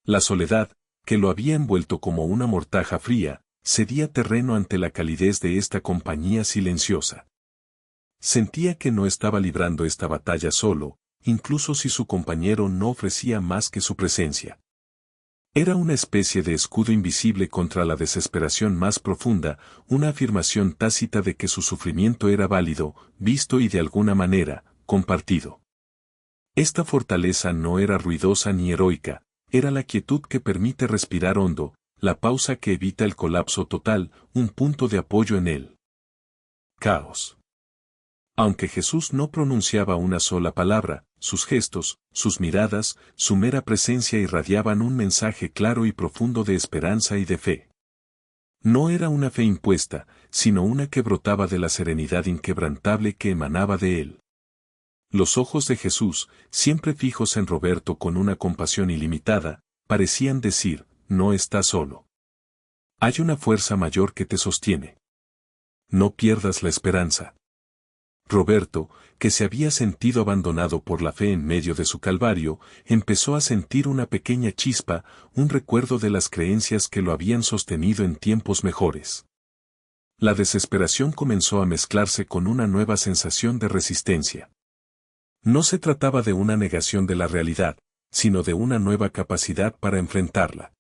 La soledad, que lo había envuelto como una mortaja fría, cedía terreno ante la calidez de esta compañía silenciosa. Sentía que no estaba librando esta batalla solo, incluso si su compañero no ofrecía más que su presencia. Era una especie de escudo invisible contra la desesperación más profunda, una afirmación tácita de que su sufrimiento era válido, visto y de alguna manera, compartido. Esta fortaleza no era ruidosa ni heroica, era la quietud que permite respirar hondo, la pausa que evita el colapso total, un punto de apoyo en el caos. Aunque Jesús no pronunciaba una sola palabra, sus gestos, sus miradas, su mera presencia irradiaban un mensaje claro y profundo de esperanza y de fe. No era una fe impuesta, sino una que brotaba de la serenidad inquebrantable que emanaba de él. Los ojos de Jesús, siempre fijos en Roberto con una compasión ilimitada, parecían decir, no estás solo. Hay una fuerza mayor que te sostiene. No pierdas la esperanza. Roberto, que se había sentido abandonado por la fe en medio de su calvario, empezó a sentir una pequeña chispa, un recuerdo de las creencias que lo habían sostenido en tiempos mejores. La desesperación comenzó a mezclarse con una nueva sensación de resistencia. No se trataba de una negación de la realidad, sino de una nueva capacidad para enfrentarla.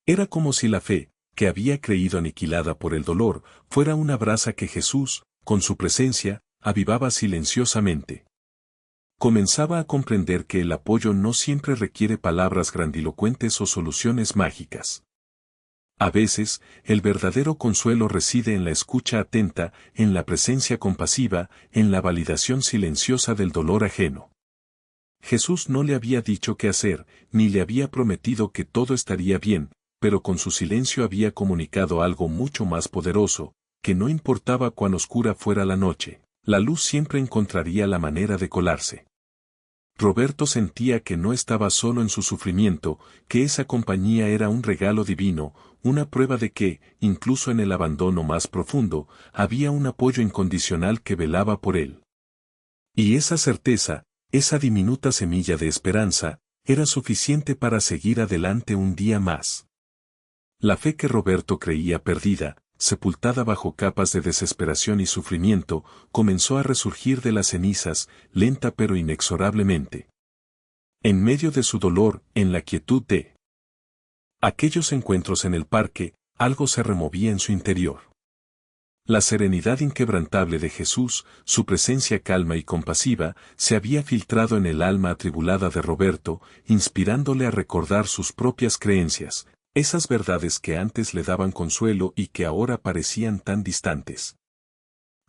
Era como si la fe, que había creído aniquilada por el dolor, fuera una brasa que Jesús, con su presencia, avivaba silenciosamente. Comenzaba a comprender que el apoyo no siempre requiere palabras grandilocuentes o soluciones mágicas. A veces, el verdadero consuelo reside en la escucha atenta, en la presencia compasiva, en la validación silenciosa del dolor ajeno. Jesús no le había dicho qué hacer, ni le había prometido que todo estaría bien, pero con su silencio había comunicado algo mucho más poderoso, que no importaba cuán oscura fuera la noche, la luz siempre encontraría la manera de colarse. Roberto sentía que no estaba solo en su sufrimiento, que esa compañía era un regalo divino, una prueba de que, incluso en el abandono más profundo, había un apoyo incondicional que velaba por él. Y esa certeza, esa diminuta semilla de esperanza, era suficiente para seguir adelante un día más. La fe que Roberto creía perdida, sepultada bajo capas de desesperación y sufrimiento, comenzó a resurgir de las cenizas, lenta pero inexorablemente. En medio de su dolor, en la quietud de aquellos encuentros en el parque, algo se removía en su interior. La serenidad inquebrantable de Jesús, su presencia calma y compasiva, se había filtrado en el alma atribulada de Roberto, inspirándole a recordar sus propias creencias, esas verdades que antes le daban consuelo y que ahora parecían tan distantes.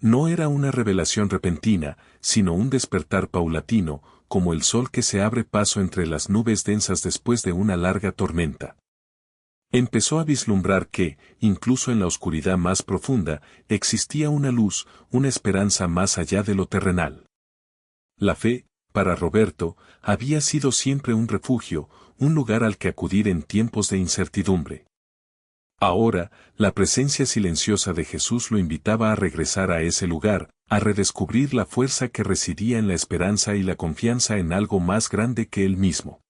No era una revelación repentina, sino un despertar paulatino, como el sol que se abre paso entre las nubes densas después de una larga tormenta. Empezó a vislumbrar que, incluso en la oscuridad más profunda, existía una luz, una esperanza más allá de lo terrenal. La fe, para Roberto, había sido siempre un refugio, un lugar al que acudir en tiempos de incertidumbre. Ahora, la presencia silenciosa de Jesús lo invitaba a regresar a ese lugar, a redescubrir la fuerza que residía en la esperanza y la confianza en algo más grande que él mismo.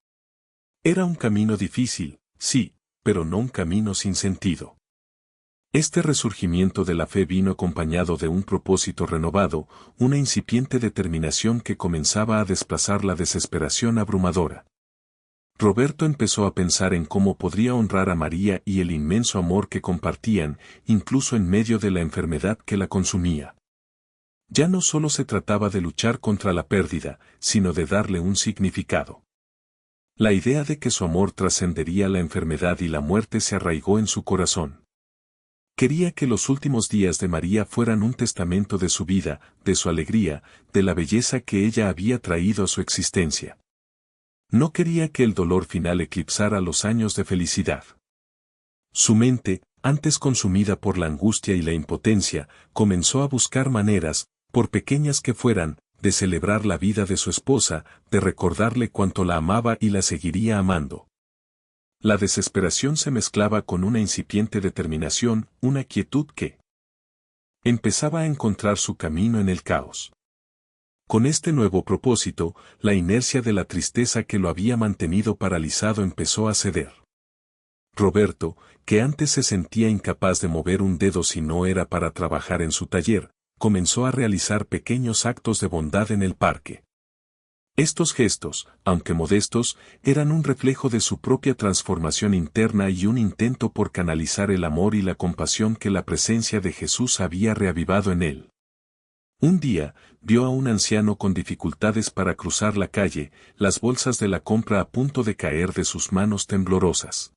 Era un camino difícil, sí, pero no un camino sin sentido. Este resurgimiento de la fe vino acompañado de un propósito renovado, una incipiente determinación que comenzaba a desplazar la desesperación abrumadora. Roberto empezó a pensar en cómo podría honrar a María y el inmenso amor que compartían, incluso en medio de la enfermedad que la consumía. Ya no solo se trataba de luchar contra la pérdida, sino de darle un significado. La idea de que su amor trascendería la enfermedad y la muerte se arraigó en su corazón. Quería que los últimos días de María fueran un testamento de su vida, de su alegría, de la belleza que ella había traído a su existencia. No quería que el dolor final eclipsara los años de felicidad. Su mente, antes consumida por la angustia y la impotencia, comenzó a buscar maneras, por pequeñas que fueran, de celebrar la vida de su esposa, de recordarle cuánto la amaba y la seguiría amando. La desesperación se mezclaba con una incipiente determinación, una quietud que empezaba a encontrar su camino en el caos. Con este nuevo propósito, la inercia de la tristeza que lo había mantenido paralizado empezó a ceder. Roberto, que antes se sentía incapaz de mover un dedo si no era para trabajar en su taller, comenzó a realizar pequeños actos de bondad en el parque. Estos gestos, aunque modestos, eran un reflejo de su propia transformación interna y un intento por canalizar el amor y la compasión que la presencia de Jesús había reavivado en él. Un día, vio a un anciano con dificultades para cruzar la calle, las bolsas de la compra a punto de caer de sus manos temblorosas.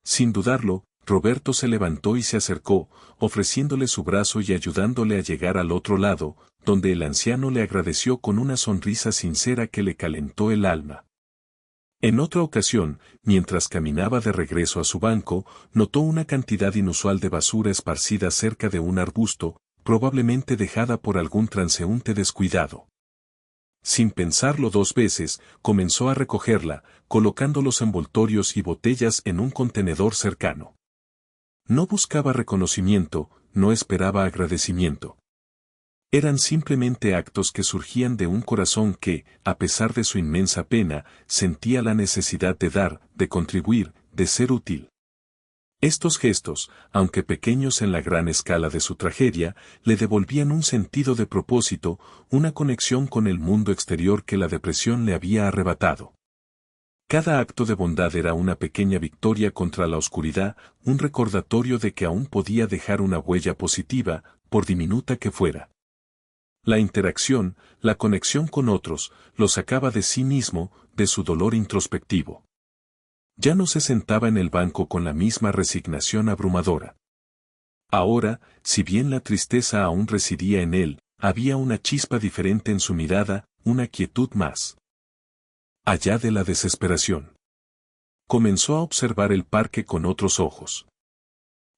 Sin dudarlo, Roberto se levantó y se acercó, ofreciéndole su brazo y ayudándole a llegar al otro lado, donde el anciano le agradeció con una sonrisa sincera que le calentó el alma. En otra ocasión, mientras caminaba de regreso a su banco, notó una cantidad inusual de basura esparcida cerca de un arbusto, probablemente dejada por algún transeúnte descuidado. Sin pensarlo dos veces, comenzó a recogerla, colocando los envoltorios y botellas en un contenedor cercano. No buscaba reconocimiento, no esperaba agradecimiento. Eran simplemente actos que surgían de un corazón que, a pesar de su inmensa pena, sentía la necesidad de dar, de contribuir, de ser útil. Estos gestos, aunque pequeños en la gran escala de su tragedia, le devolvían un sentido de propósito, una conexión con el mundo exterior que la depresión le había arrebatado. Cada acto de bondad era una pequeña victoria contra la oscuridad, un recordatorio de que aún podía dejar una huella positiva, por diminuta que fuera. La interacción, la conexión con otros, lo sacaba de sí mismo, de su dolor introspectivo. Ya no se sentaba en el banco con la misma resignación abrumadora. Ahora, si bien la tristeza aún residía en él, había una chispa diferente en su mirada, una quietud más allá de la desesperación. Comenzó a observar el parque con otros ojos.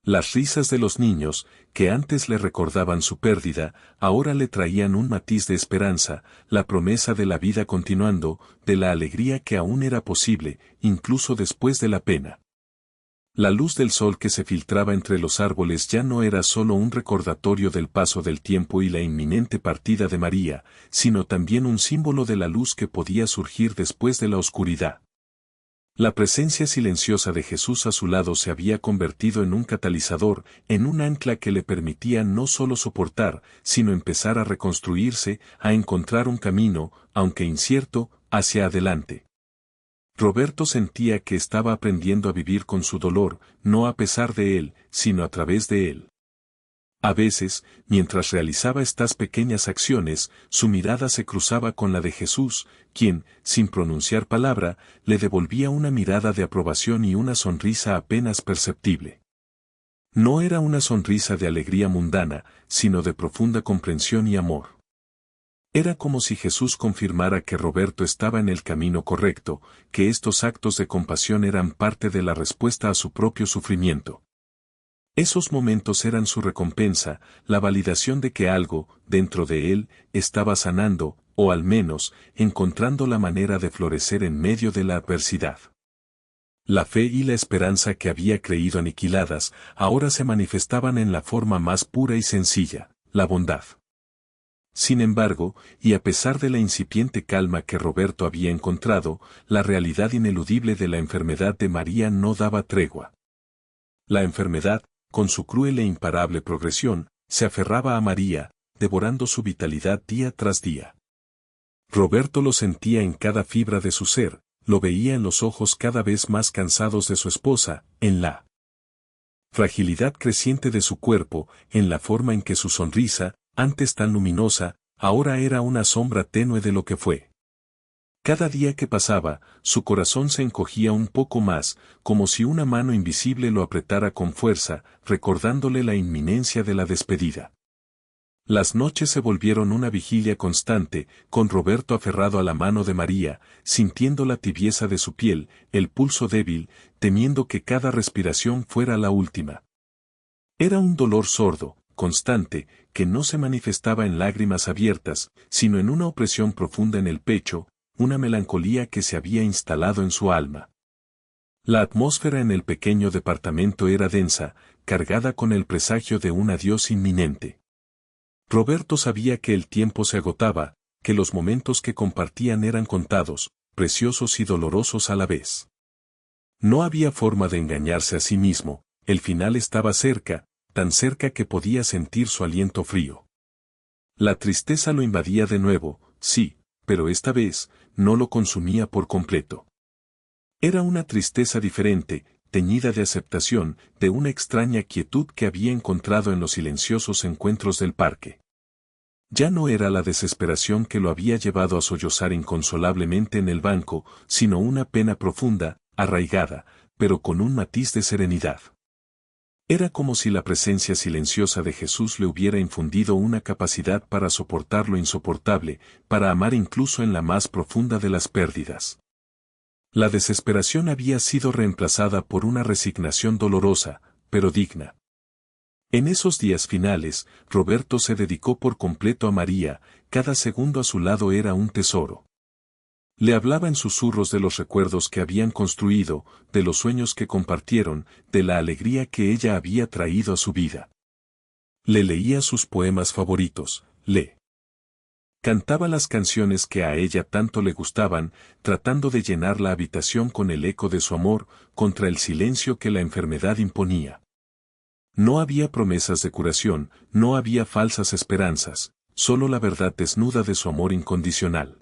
Las risas de los niños, que antes le recordaban su pérdida, ahora le traían un matiz de esperanza, la promesa de la vida continuando, de la alegría que aún era posible, incluso después de la pena. La luz del sol que se filtraba entre los árboles ya no era solo un recordatorio del paso del tiempo y la inminente partida de María, sino también un símbolo de la luz que podía surgir después de la oscuridad. La presencia silenciosa de Jesús a su lado se había convertido en un catalizador, en un ancla que le permitía no solo soportar, sino empezar a reconstruirse, a encontrar un camino, aunque incierto, hacia adelante. Roberto sentía que estaba aprendiendo a vivir con su dolor, no a pesar de él, sino a través de él. A veces, mientras realizaba estas pequeñas acciones, su mirada se cruzaba con la de Jesús, quien, sin pronunciar palabra, le devolvía una mirada de aprobación y una sonrisa apenas perceptible. No era una sonrisa de alegría mundana, sino de profunda comprensión y amor. Era como si Jesús confirmara que Roberto estaba en el camino correcto, que estos actos de compasión eran parte de la respuesta a su propio sufrimiento. Esos momentos eran su recompensa, la validación de que algo, dentro de él, estaba sanando, o al menos, encontrando la manera de florecer en medio de la adversidad. La fe y la esperanza que había creído aniquiladas, ahora se manifestaban en la forma más pura y sencilla, la bondad. Sin embargo, y a pesar de la incipiente calma que Roberto había encontrado, la realidad ineludible de la enfermedad de María no daba tregua. La enfermedad, con su cruel e imparable progresión, se aferraba a María, devorando su vitalidad día tras día. Roberto lo sentía en cada fibra de su ser, lo veía en los ojos cada vez más cansados de su esposa, en la fragilidad creciente de su cuerpo, en la forma en que su sonrisa, antes tan luminosa, ahora era una sombra tenue de lo que fue. Cada día que pasaba, su corazón se encogía un poco más, como si una mano invisible lo apretara con fuerza, recordándole la inminencia de la despedida. Las noches se volvieron una vigilia constante, con Roberto aferrado a la mano de María, sintiendo la tibieza de su piel, el pulso débil, temiendo que cada respiración fuera la última. Era un dolor sordo, constante, que no se manifestaba en lágrimas abiertas, sino en una opresión profunda en el pecho, una melancolía que se había instalado en su alma. La atmósfera en el pequeño departamento era densa, cargada con el presagio de un adiós inminente. Roberto sabía que el tiempo se agotaba, que los momentos que compartían eran contados, preciosos y dolorosos a la vez. No había forma de engañarse a sí mismo, el final estaba cerca, tan cerca que podía sentir su aliento frío. La tristeza lo invadía de nuevo, sí, pero esta vez, no lo consumía por completo. Era una tristeza diferente, teñida de aceptación, de una extraña quietud que había encontrado en los silenciosos encuentros del parque. Ya no era la desesperación que lo había llevado a sollozar inconsolablemente en el banco, sino una pena profunda, arraigada, pero con un matiz de serenidad. Era como si la presencia silenciosa de Jesús le hubiera infundido una capacidad para soportar lo insoportable, para amar incluso en la más profunda de las pérdidas. La desesperación había sido reemplazada por una resignación dolorosa, pero digna. En esos días finales, Roberto se dedicó por completo a María, cada segundo a su lado era un tesoro. Le hablaba en susurros de los recuerdos que habían construido, de los sueños que compartieron, de la alegría que ella había traído a su vida. Le leía sus poemas favoritos, le cantaba las canciones que a ella tanto le gustaban, tratando de llenar la habitación con el eco de su amor, contra el silencio que la enfermedad imponía. No había promesas de curación, no había falsas esperanzas, solo la verdad desnuda de su amor incondicional.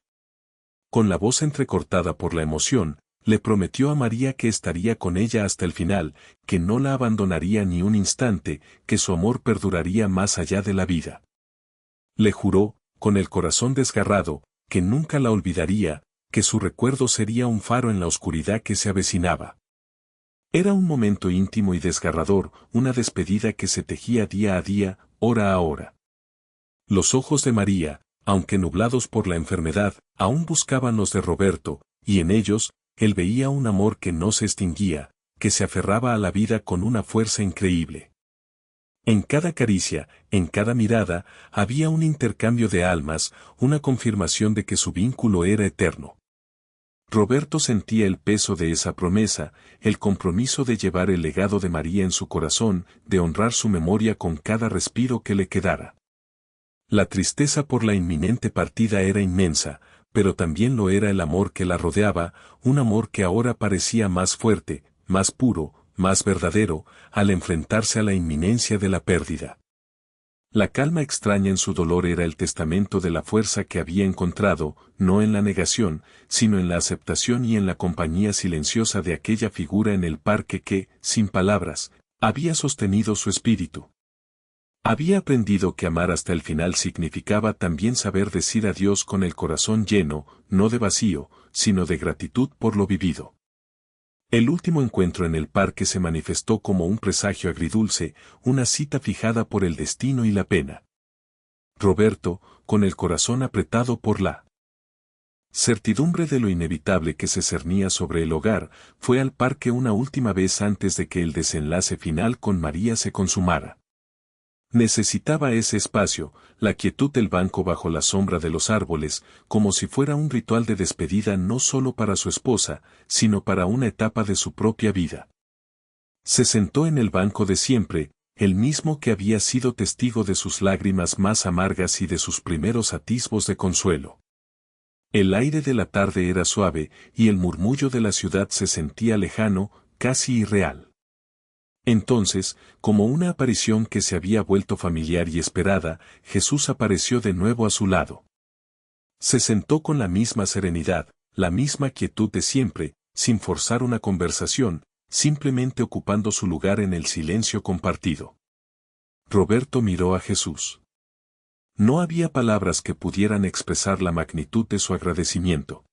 Con la voz entrecortada por la emoción, le prometió a María que estaría con ella hasta el final, que no la abandonaría ni un instante, que su amor perduraría más allá de la vida. Le juró, con el corazón desgarrado, que nunca la olvidaría, que su recuerdo sería un faro en la oscuridad que se avecinaba. Era un momento íntimo y desgarrador, una despedida que se tejía día a día, hora a hora. Los ojos de María, aunque nublados por la enfermedad, aún buscaban los de Roberto, y en ellos, él veía un amor que no se extinguía, que se aferraba a la vida con una fuerza increíble. En cada caricia, en cada mirada, había un intercambio de almas, una confirmación de que su vínculo era eterno. Roberto sentía el peso de esa promesa, el compromiso de llevar el legado de María en su corazón, de honrar su memoria con cada respiro que le quedara. La tristeza por la inminente partida era inmensa, pero también lo era el amor que la rodeaba, un amor que ahora parecía más fuerte, más puro, más verdadero, al enfrentarse a la inminencia de la pérdida. La calma extraña en su dolor era el testamento de la fuerza que había encontrado, no en la negación, sino en la aceptación y en la compañía silenciosa de aquella figura en el parque que, sin palabras, había sostenido su espíritu. Había aprendido que amar hasta el final significaba también saber decir adiós con el corazón lleno, no de vacío, sino de gratitud por lo vivido. El último encuentro en el parque se manifestó como un presagio agridulce, una cita fijada por el destino y la pena. Roberto, con el corazón apretado por la certidumbre de lo inevitable que se cernía sobre el hogar, fue al parque una última vez antes de que el desenlace final con María se consumara. Necesitaba ese espacio, la quietud del banco bajo la sombra de los árboles, como si fuera un ritual de despedida no solo para su esposa, sino para una etapa de su propia vida. Se sentó en el banco de siempre, el mismo que había sido testigo de sus lágrimas más amargas y de sus primeros atisbos de consuelo. El aire de la tarde era suave, y el murmullo de la ciudad se sentía lejano, casi irreal. Entonces, como una aparición que se había vuelto familiar y esperada, Jesús apareció de nuevo a su lado. Se sentó con la misma serenidad, la misma quietud de siempre, sin forzar una conversación, simplemente ocupando su lugar en el silencio compartido. Roberto miró a Jesús. No había palabras que pudieran expresar la magnitud de su agradecimiento.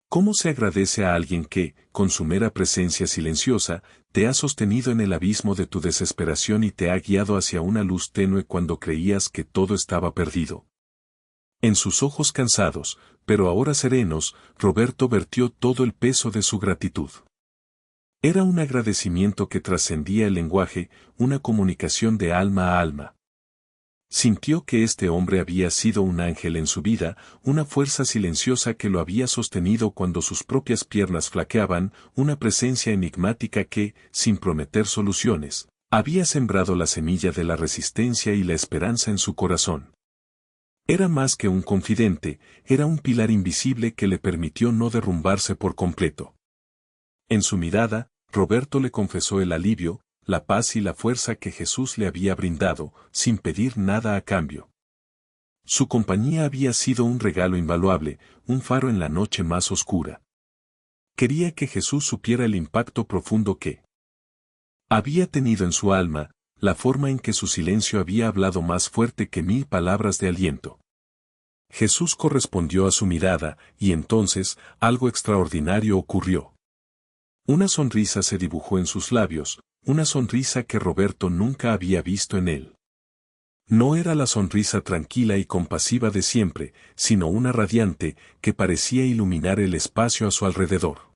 ¿Cómo se agradece a alguien que, con su mera presencia silenciosa, te ha sostenido en el abismo de tu desesperación y te ha guiado hacia una luz tenue cuando creías que todo estaba perdido? En sus ojos cansados, pero ahora serenos, Roberto vertió todo el peso de su gratitud. Era un agradecimiento que trascendía el lenguaje, una comunicación de alma a alma. Sintió que este hombre había sido un ángel en su vida, una fuerza silenciosa que lo había sostenido cuando sus propias piernas flaqueaban, una presencia enigmática que, sin prometer soluciones, había sembrado la semilla de la resistencia y la esperanza en su corazón. Era más que un confidente, era un pilar invisible que le permitió no derrumbarse por completo. En su mirada, Roberto le confesó el alivio, la paz y la fuerza que Jesús le había brindado, sin pedir nada a cambio. Su compañía había sido un regalo invaluable, un faro en la noche más oscura. Quería que Jesús supiera el impacto profundo que había tenido en su alma, la forma en que su silencio había hablado más fuerte que 1000 palabras de aliento. Jesús correspondió a su mirada, y entonces, algo extraordinario ocurrió. Una sonrisa se dibujó en sus labios, una sonrisa que Roberto nunca había visto en él. No era la sonrisa tranquila y compasiva de siempre, sino una radiante, que parecía iluminar el espacio a su alrededor.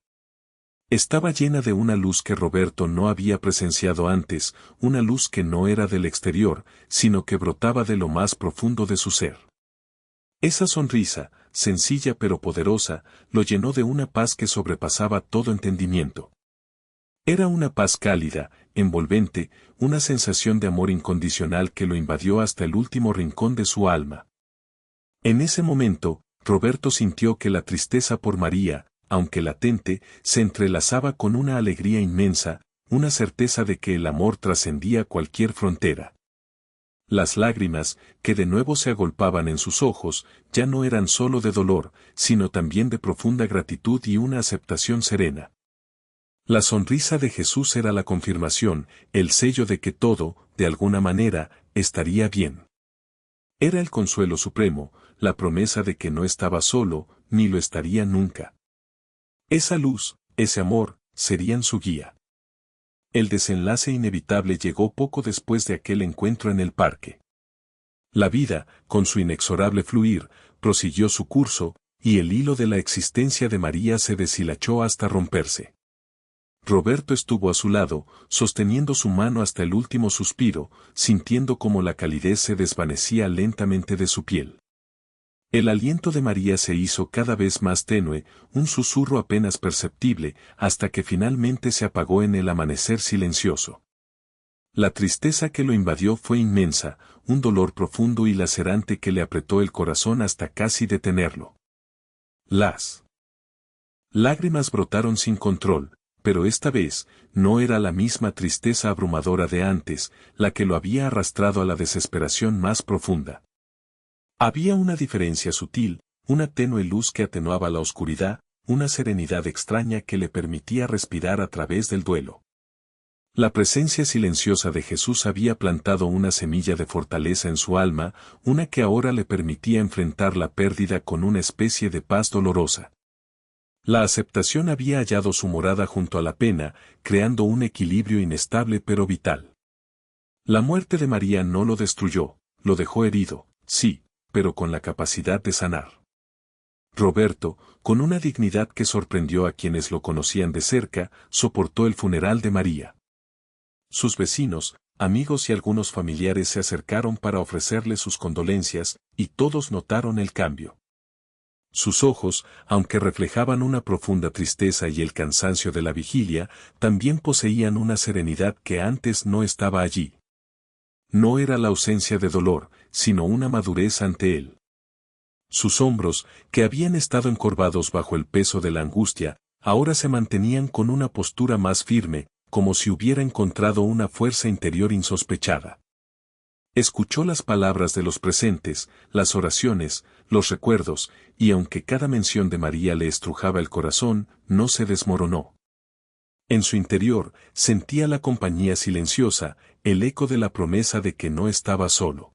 Estaba llena de una luz que Roberto no había presenciado antes, una luz que no era del exterior, sino que brotaba de lo más profundo de su ser. Esa sonrisa, sencilla pero poderosa, lo llenó de una paz que sobrepasaba todo entendimiento. Era una paz cálida, envolvente, una sensación de amor incondicional que lo invadió hasta el último rincón de su alma. En ese momento, Roberto sintió que la tristeza por María, aunque latente, se entrelazaba con una alegría inmensa, una certeza de que el amor trascendía cualquier frontera. Las lágrimas, que de nuevo se agolpaban en sus ojos, ya no eran solo de dolor, sino también de profunda gratitud y una aceptación serena. La sonrisa de Jesús era la confirmación, el sello de que todo, de alguna manera, estaría bien. Era el consuelo supremo, la promesa de que no estaba solo, ni lo estaría nunca. Esa luz, ese amor, serían su guía. El desenlace inevitable llegó poco después de aquel encuentro en el parque. La vida, con su inexorable fluir, prosiguió su curso, y el hilo de la existencia de María se deshilachó hasta romperse. Roberto estuvo a su lado, sosteniendo su mano hasta el último suspiro, sintiendo como la calidez se desvanecía lentamente de su piel. El aliento de María se hizo cada vez más tenue, un susurro apenas perceptible, hasta que finalmente se apagó en el amanecer silencioso. La tristeza que lo invadió fue inmensa, un dolor profundo y lacerante que le apretó el corazón hasta casi detenerlo. Las lágrimas brotaron sin control, pero esta vez, no era la misma tristeza abrumadora de antes, la que lo había arrastrado a la desesperación más profunda. Había una diferencia sutil, una tenue luz que atenuaba la oscuridad, una serenidad extraña que le permitía respirar a través del duelo. La presencia silenciosa de Jesús había plantado una semilla de fortaleza en su alma, una que ahora le permitía enfrentar la pérdida con una especie de paz dolorosa. La aceptación había hallado su morada junto a la pena, creando un equilibrio inestable pero vital. La muerte de María no lo destruyó, lo dejó herido, sí, pero con la capacidad de sanar. Roberto, con una dignidad que sorprendió a quienes lo conocían de cerca, soportó el funeral de María. Sus vecinos, amigos y algunos familiares se acercaron para ofrecerle sus condolencias, y todos notaron el cambio. Sus ojos, aunque reflejaban una profunda tristeza y el cansancio de la vigilia, también poseían una serenidad que antes no estaba allí. No era la ausencia de dolor, sino una madurez ante él. Sus hombros, que habían estado encorvados bajo el peso de la angustia, ahora se mantenían con una postura más firme, como si hubiera encontrado una fuerza interior insospechada. Escuchó las palabras de los presentes, las oraciones, los recuerdos, y aunque cada mención de María le estrujaba el corazón, no se desmoronó. En su interior, sentía la compañía silenciosa, el eco de la promesa de que no estaba solo.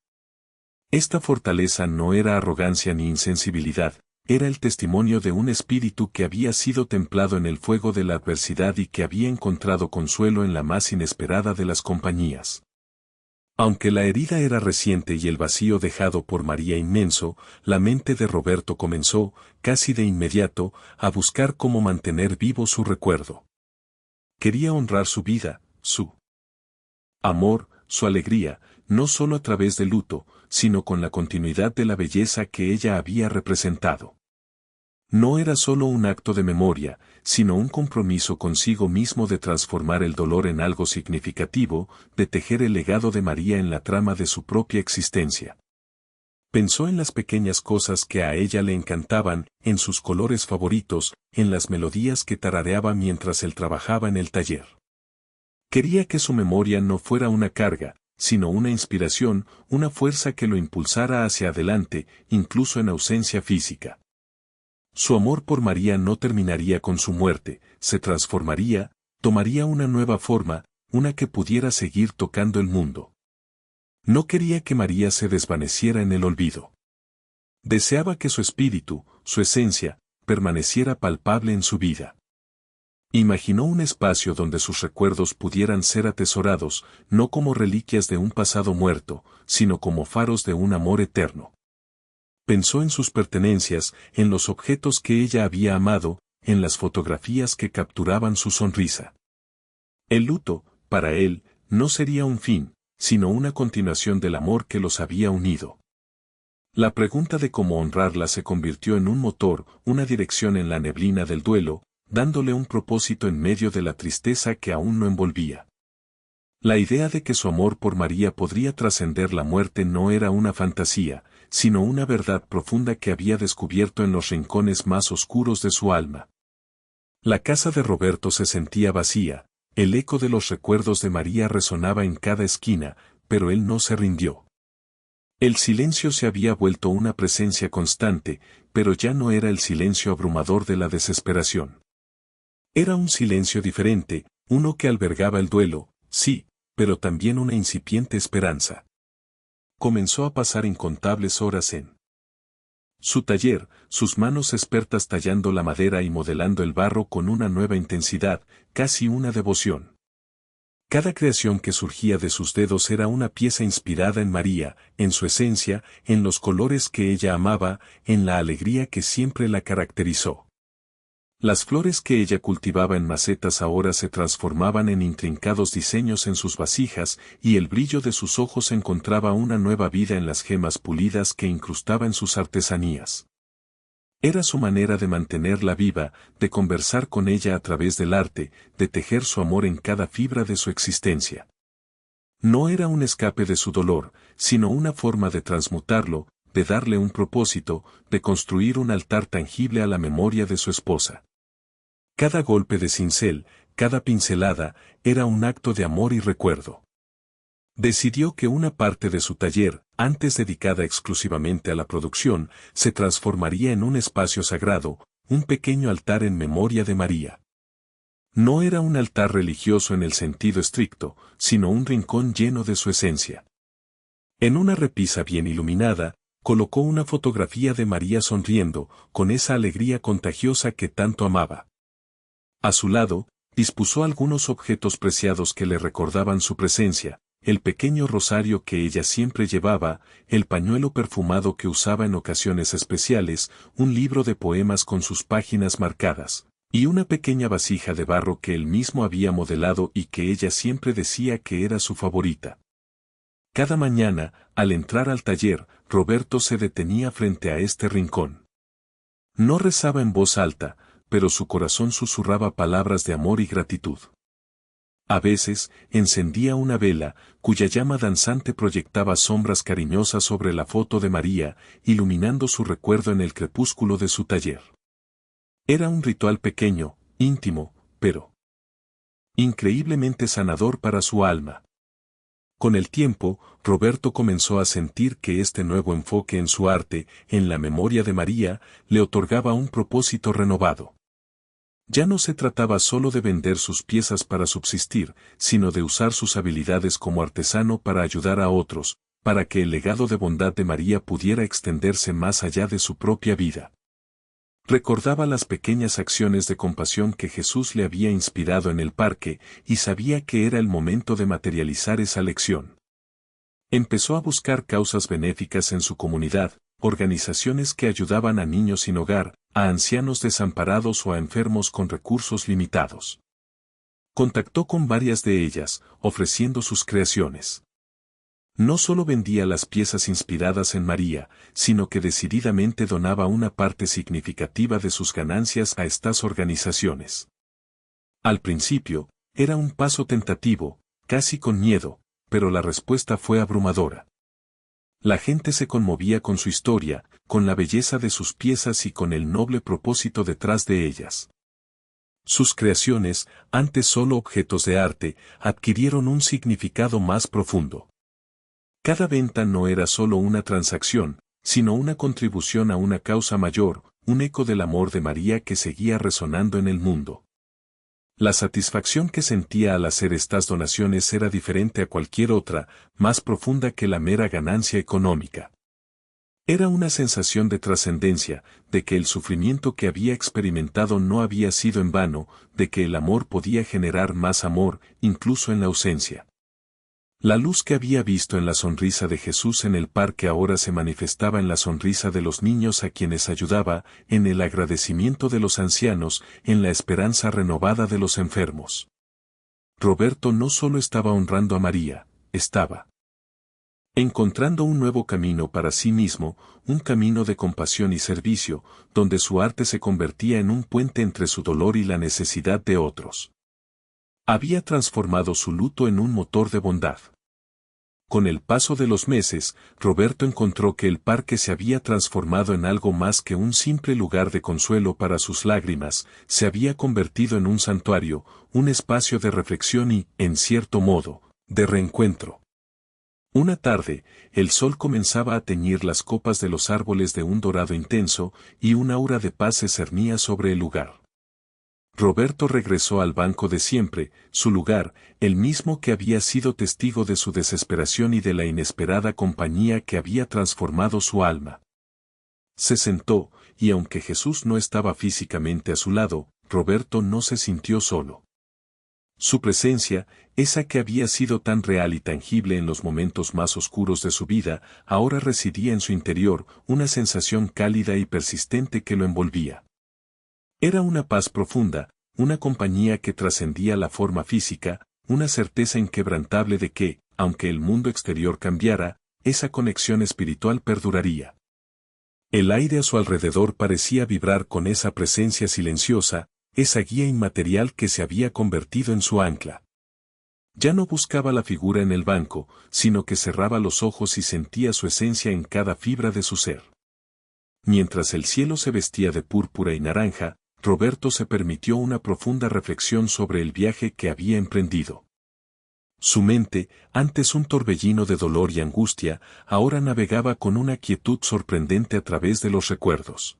Esta fortaleza no era arrogancia ni insensibilidad, era el testimonio de un espíritu que había sido templado en el fuego de la adversidad y que había encontrado consuelo en la más inesperada de las compañías. Aunque la herida era reciente y el vacío dejado por María inmenso, la mente de Roberto comenzó, casi de inmediato, a buscar cómo mantener vivo su recuerdo. Quería honrar su vida, su amor, su alegría, no solo a través del luto, sino con la continuidad de la belleza que ella había representado. No era solo un acto de memoria, sino un compromiso consigo mismo de transformar el dolor en algo significativo, de tejer el legado de María en la trama de su propia existencia. Pensó en las pequeñas cosas que a ella le encantaban, en sus colores favoritos, en las melodías que tarareaba mientras él trabajaba en el taller. Quería que su memoria no fuera una carga, sino una inspiración, una fuerza que lo impulsara hacia adelante, incluso en ausencia física. Su amor por María no terminaría con su muerte, se transformaría, tomaría una nueva forma, una que pudiera seguir tocando el mundo. No quería que María se desvaneciera en el olvido. Deseaba que su espíritu, su esencia, permaneciera palpable en su vida. Imaginó un espacio donde sus recuerdos pudieran ser atesorados, no como reliquias de un pasado muerto, sino como faros de un amor eterno. Pensó en sus pertenencias, en los objetos que ella había amado, en las fotografías que capturaban su sonrisa. El luto, para él, no sería un fin, sino una continuación del amor que los había unido. La pregunta de cómo honrarla se convirtió en un motor, una dirección en la neblina del duelo, dándole un propósito en medio de la tristeza que aún no envolvía. La idea de que su amor por María podría trascender la muerte no era una fantasía, sino una verdad profunda que había descubierto en los rincones más oscuros de su alma. La casa de Roberto se sentía vacía, el eco de los recuerdos de María resonaba en cada esquina, pero él no se rindió. El silencio se había vuelto una presencia constante, pero ya no era el silencio abrumador de la desesperación. Era un silencio diferente, uno que albergaba el duelo, sí, pero también una incipiente esperanza. Comenzó a pasar incontables horas en su taller, sus manos expertas tallando la madera y modelando el barro con una nueva intensidad, casi una devoción. Cada creación que surgía de sus dedos era una pieza inspirada en María, en su esencia, en los colores que ella amaba, en la alegría que siempre la caracterizó. Las flores que ella cultivaba en macetas ahora se transformaban en intrincados diseños en sus vasijas, y el brillo de sus ojos encontraba una nueva vida en las gemas pulidas que incrustaba en sus artesanías. Era su manera de mantenerla viva, de conversar con ella a través del arte, de tejer su amor en cada fibra de su existencia. No era un escape de su dolor, sino una forma de transmutarlo, de darle un propósito, de construir un altar tangible a la memoria de su esposa. Cada golpe de cincel, cada pincelada, era un acto de amor y recuerdo. Decidió que una parte de su taller, antes dedicada exclusivamente a la producción, se transformaría en un espacio sagrado, un pequeño altar en memoria de María. No era un altar religioso en el sentido estricto, sino un rincón lleno de su esencia. En una repisa bien iluminada, colocó una fotografía de María sonriendo, con esa alegría contagiosa que tanto amaba. A su lado, dispuso algunos objetos preciados que le recordaban su presencia, el pequeño rosario que ella siempre llevaba, el pañuelo perfumado que usaba en ocasiones especiales, un libro de poemas con sus páginas marcadas, y una pequeña vasija de barro que él mismo había modelado y que ella siempre decía que era su favorita. Cada mañana, al entrar al taller, Roberto se detenía frente a este rincón. No rezaba en voz alta, pero su corazón susurraba palabras de amor y gratitud. A veces, encendía una vela, cuya llama danzante proyectaba sombras cariñosas sobre la foto de María, iluminando su recuerdo en el crepúsculo de su taller. Era un ritual pequeño, íntimo, pero increíblemente sanador para su alma. Con el tiempo, Roberto comenzó a sentir que este nuevo enfoque en su arte, en la memoria de María, le otorgaba un propósito renovado. Ya no se trataba solo de vender sus piezas para subsistir, sino de usar sus habilidades como artesano para ayudar a otros, para que el legado de bondad de María pudiera extenderse más allá de su propia vida. Recordaba las pequeñas acciones de compasión que Jesús le había inspirado en el parque y sabía que era el momento de materializar esa lección. Empezó a buscar causas benéficas en su comunidad, organizaciones que ayudaban a niños sin hogar, a ancianos desamparados o a enfermos con recursos limitados. Contactó con varias de ellas, ofreciendo sus creaciones. No solo vendía las piezas inspiradas en María, sino que decididamente donaba una parte significativa de sus ganancias a estas organizaciones. Al principio, era un paso tentativo, casi con miedo, pero la respuesta fue abrumadora. La gente se conmovía con su historia, con la belleza de sus piezas y con el noble propósito detrás de ellas. Sus creaciones, antes solo objetos de arte, adquirieron un significado más profundo. Cada venta no era solo una transacción, sino una contribución a una causa mayor, un eco del amor de María que seguía resonando en el mundo. La satisfacción que sentía al hacer estas donaciones era diferente a cualquier otra, más profunda que la mera ganancia económica. Era una sensación de trascendencia, de que el sufrimiento que había experimentado no había sido en vano, de que el amor podía generar más amor, incluso en la ausencia. La luz que había visto en la sonrisa de Jesús en el parque ahora se manifestaba en la sonrisa de los niños a quienes ayudaba, en el agradecimiento de los ancianos, en la esperanza renovada de los enfermos. Roberto no solo estaba honrando a María, estaba encontrando un nuevo camino para sí mismo, un camino de compasión y servicio, donde su arte se convertía en un puente entre su dolor y la necesidad de otros. Había transformado su luto en un motor de bondad. Con el paso de los meses, Roberto encontró que el parque se había transformado en algo más que un simple lugar de consuelo para sus lágrimas, se había convertido en un santuario, un espacio de reflexión y, en cierto modo, de reencuentro. Una tarde, el sol comenzaba a teñir las copas de los árboles de un dorado intenso, y un aura de paz se cernía sobre el lugar. Roberto regresó al banco de siempre, su lugar, el mismo que había sido testigo de su desesperación y de la inesperada compañía que había transformado su alma. Se sentó, y aunque Jesús no estaba físicamente a su lado, Roberto no se sintió solo. Su presencia, esa que había sido tan real y tangible en los momentos más oscuros de su vida, ahora residía en su interior, una sensación cálida y persistente que lo envolvía. Era una paz profunda, una compañía que trascendía la forma física, una certeza inquebrantable de que, aunque el mundo exterior cambiara, esa conexión espiritual perduraría. El aire a su alrededor parecía vibrar con esa presencia silenciosa, esa guía inmaterial que se había convertido en su ancla. Ya no buscaba la figura en el banco, sino que cerraba los ojos y sentía su esencia en cada fibra de su ser. Mientras el cielo se vestía de púrpura y naranja, Roberto se permitió una profunda reflexión sobre el viaje que había emprendido. Su mente, antes un torbellino de dolor y angustia, ahora navegaba con una quietud sorprendente a través de los recuerdos.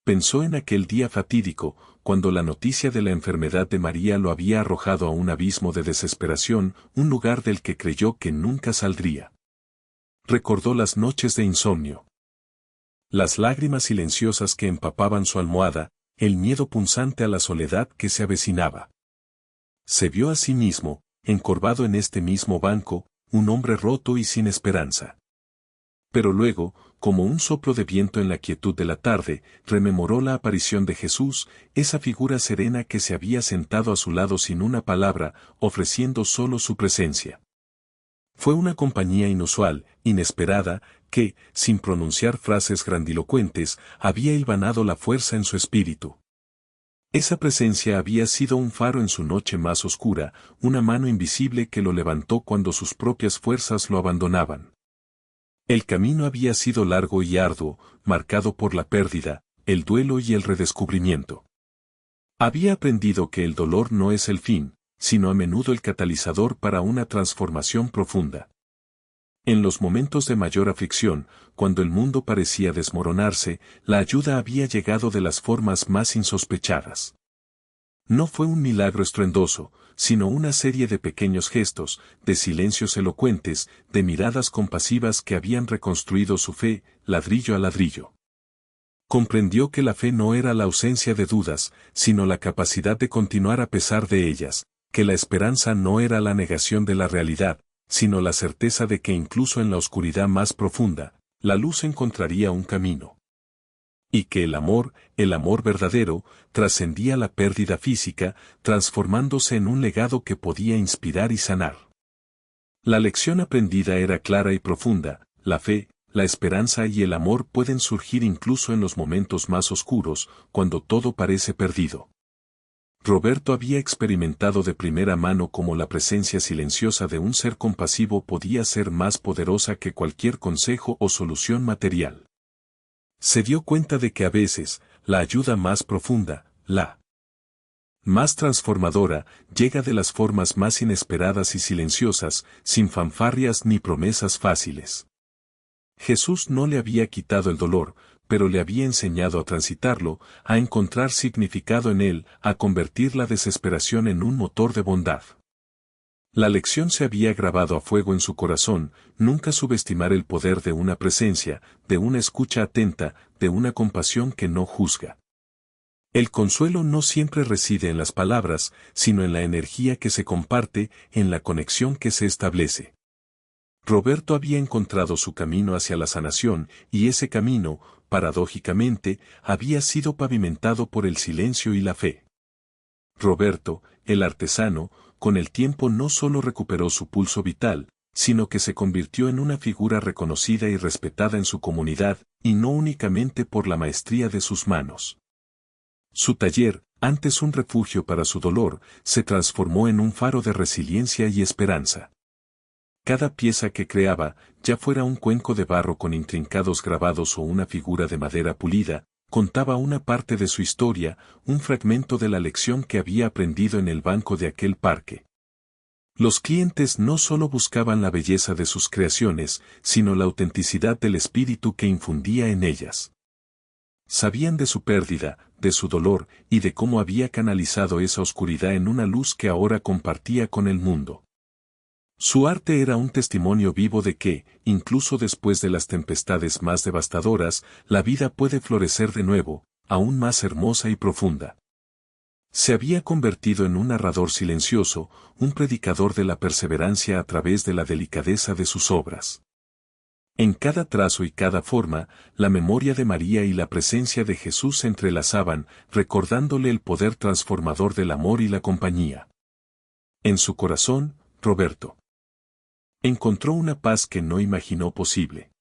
Pensó en aquel día fatídico, cuando la noticia de la enfermedad de María lo había arrojado a un abismo de desesperación, un lugar del que creyó que nunca saldría. Recordó las noches de insomnio, las lágrimas silenciosas que empapaban su almohada, el miedo punzante a la soledad que se avecinaba. Se vio a sí mismo, encorvado en este mismo banco, un hombre roto y sin esperanza. Pero luego, como un soplo de viento en la quietud de la tarde, rememoró la aparición de Jesús, esa figura serena que se había sentado a su lado sin una palabra, ofreciendo solo su presencia. Fue una compañía inusual, inesperada, que, sin pronunciar frases grandilocuentes, había hilvanado la fuerza en su espíritu. Esa presencia había sido un faro en su noche más oscura, una mano invisible que lo levantó cuando sus propias fuerzas lo abandonaban. El camino había sido largo y arduo, marcado por la pérdida, el duelo y el redescubrimiento. Había aprendido que el dolor no es el fin, sino a menudo el catalizador para una transformación profunda. En los momentos de mayor aflicción, cuando el mundo parecía desmoronarse, la ayuda había llegado de las formas más insospechadas. No fue un milagro estruendoso, sino una serie de pequeños gestos, de silencios elocuentes, de miradas compasivas que habían reconstruido su fe, ladrillo a ladrillo. Comprendió que la fe no era la ausencia de dudas, sino la capacidad de continuar a pesar de ellas, que la esperanza no era la negación de la realidad, sino la certeza de que incluso en la oscuridad más profunda, la luz encontraría un camino. Y que el amor verdadero, trascendía la pérdida física, transformándose en un legado que podía inspirar y sanar. La lección aprendida era clara y profunda: la fe, la esperanza y el amor pueden surgir incluso en los momentos más oscuros, cuando todo parece perdido. Roberto había experimentado de primera mano cómo la presencia silenciosa de un ser compasivo podía ser más poderosa que cualquier consejo o solución material. Se dio cuenta de que a veces, la ayuda más profunda, la más transformadora, llega de las formas más inesperadas y silenciosas, sin fanfarrias ni promesas fáciles. Jesús no le había quitado el dolor, pero le había enseñado a transitarlo, a encontrar significado en él, a convertir la desesperación en un motor de bondad. La lección se había grabado a fuego en su corazón: nunca subestimar el poder de una presencia, de una escucha atenta, de una compasión que no juzga. El consuelo no siempre reside en las palabras, sino en la energía que se comparte, en la conexión que se establece. Roberto había encontrado su camino hacia la sanación, y ese camino, paradójicamente, había sido pavimentado por el silencio y la fe. Roberto, el artesano, con el tiempo no solo recuperó su pulso vital, sino que se convirtió en una figura reconocida y respetada en su comunidad, y no únicamente por la maestría de sus manos. Su taller, antes un refugio para su dolor, se transformó en un faro de resiliencia y esperanza. Cada pieza que creaba, ya fuera un cuenco de barro con intrincados grabados o una figura de madera pulida, contaba una parte de su historia, un fragmento de la lección que había aprendido en el banco de aquel parque. Los clientes no solo buscaban la belleza de sus creaciones, sino la autenticidad del espíritu que infundía en ellas. Sabían de su pérdida, de su dolor, y de cómo había canalizado esa oscuridad en una luz que ahora compartía con el mundo. Su arte era un testimonio vivo de que, incluso después de las tempestades más devastadoras, la vida puede florecer de nuevo, aún más hermosa y profunda. Se había convertido en un narrador silencioso, un predicador de la perseverancia a través de la delicadeza de sus obras. En cada trazo y cada forma, la memoria de María y la presencia de Jesús se entrelazaban, recordándole el poder transformador del amor y la compañía. En su corazón, Roberto encontró una paz que no imaginó posible.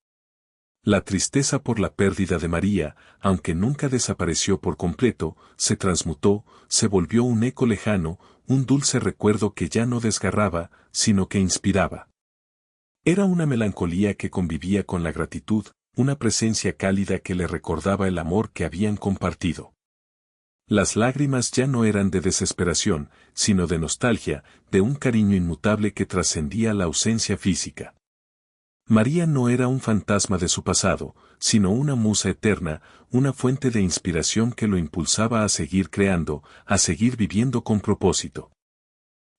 La tristeza por la pérdida de María, aunque nunca desapareció por completo, se transmutó, se volvió un eco lejano, un dulce recuerdo que ya no desgarraba, sino que inspiraba. Era una melancolía que convivía con la gratitud, una presencia cálida que le recordaba el amor que habían compartido. Las lágrimas ya no eran de desesperación, sino de nostalgia, de un cariño inmutable que trascendía la ausencia física. María no era un fantasma de su pasado, sino una musa eterna, una fuente de inspiración que lo impulsaba a seguir creando, a seguir viviendo con propósito.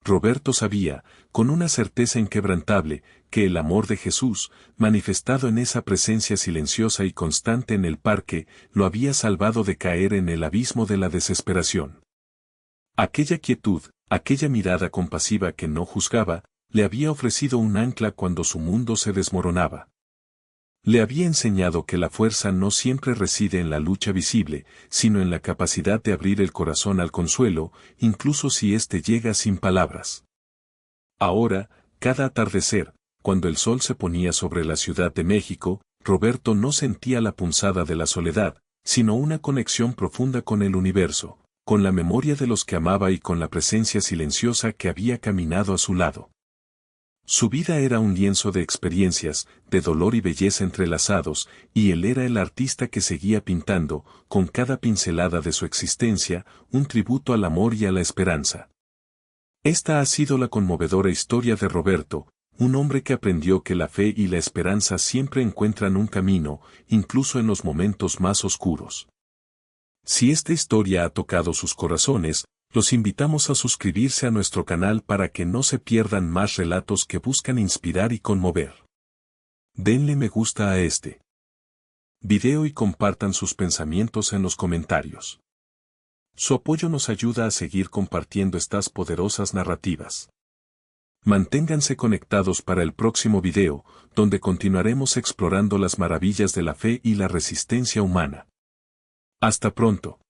Roberto sabía, con una certeza inquebrantable, que el amor de Jesús, manifestado en esa presencia silenciosa y constante en el parque, lo había salvado de caer en el abismo de la desesperación. Aquella quietud, aquella mirada compasiva que no juzgaba, le había ofrecido un ancla cuando su mundo se desmoronaba. Le había enseñado que la fuerza no siempre reside en la lucha visible, sino en la capacidad de abrir el corazón al consuelo, incluso si éste llega sin palabras. Ahora, cada atardecer, cuando el sol se ponía sobre la Ciudad de México, Roberto no sentía la punzada de la soledad, sino una conexión profunda con el universo, con la memoria de los que amaba y con la presencia silenciosa que había caminado a su lado. Su vida era un lienzo de experiencias, de dolor y belleza entrelazados, y él era el artista que seguía pintando, con cada pincelada de su existencia, un tributo al amor y a la esperanza. Esta ha sido la conmovedora historia de Roberto, un hombre que aprendió que la fe y la esperanza siempre encuentran un camino, incluso en los momentos más oscuros. Si esta historia ha tocado sus corazones, los invitamos a suscribirse a nuestro canal para que no se pierdan más relatos que buscan inspirar y conmover. Denle me gusta a este video y compartan sus pensamientos en los comentarios. Su apoyo nos ayuda a seguir compartiendo estas poderosas narrativas. Manténganse conectados para el próximo video, donde continuaremos explorando las maravillas de la fe y la resistencia humana. Hasta pronto.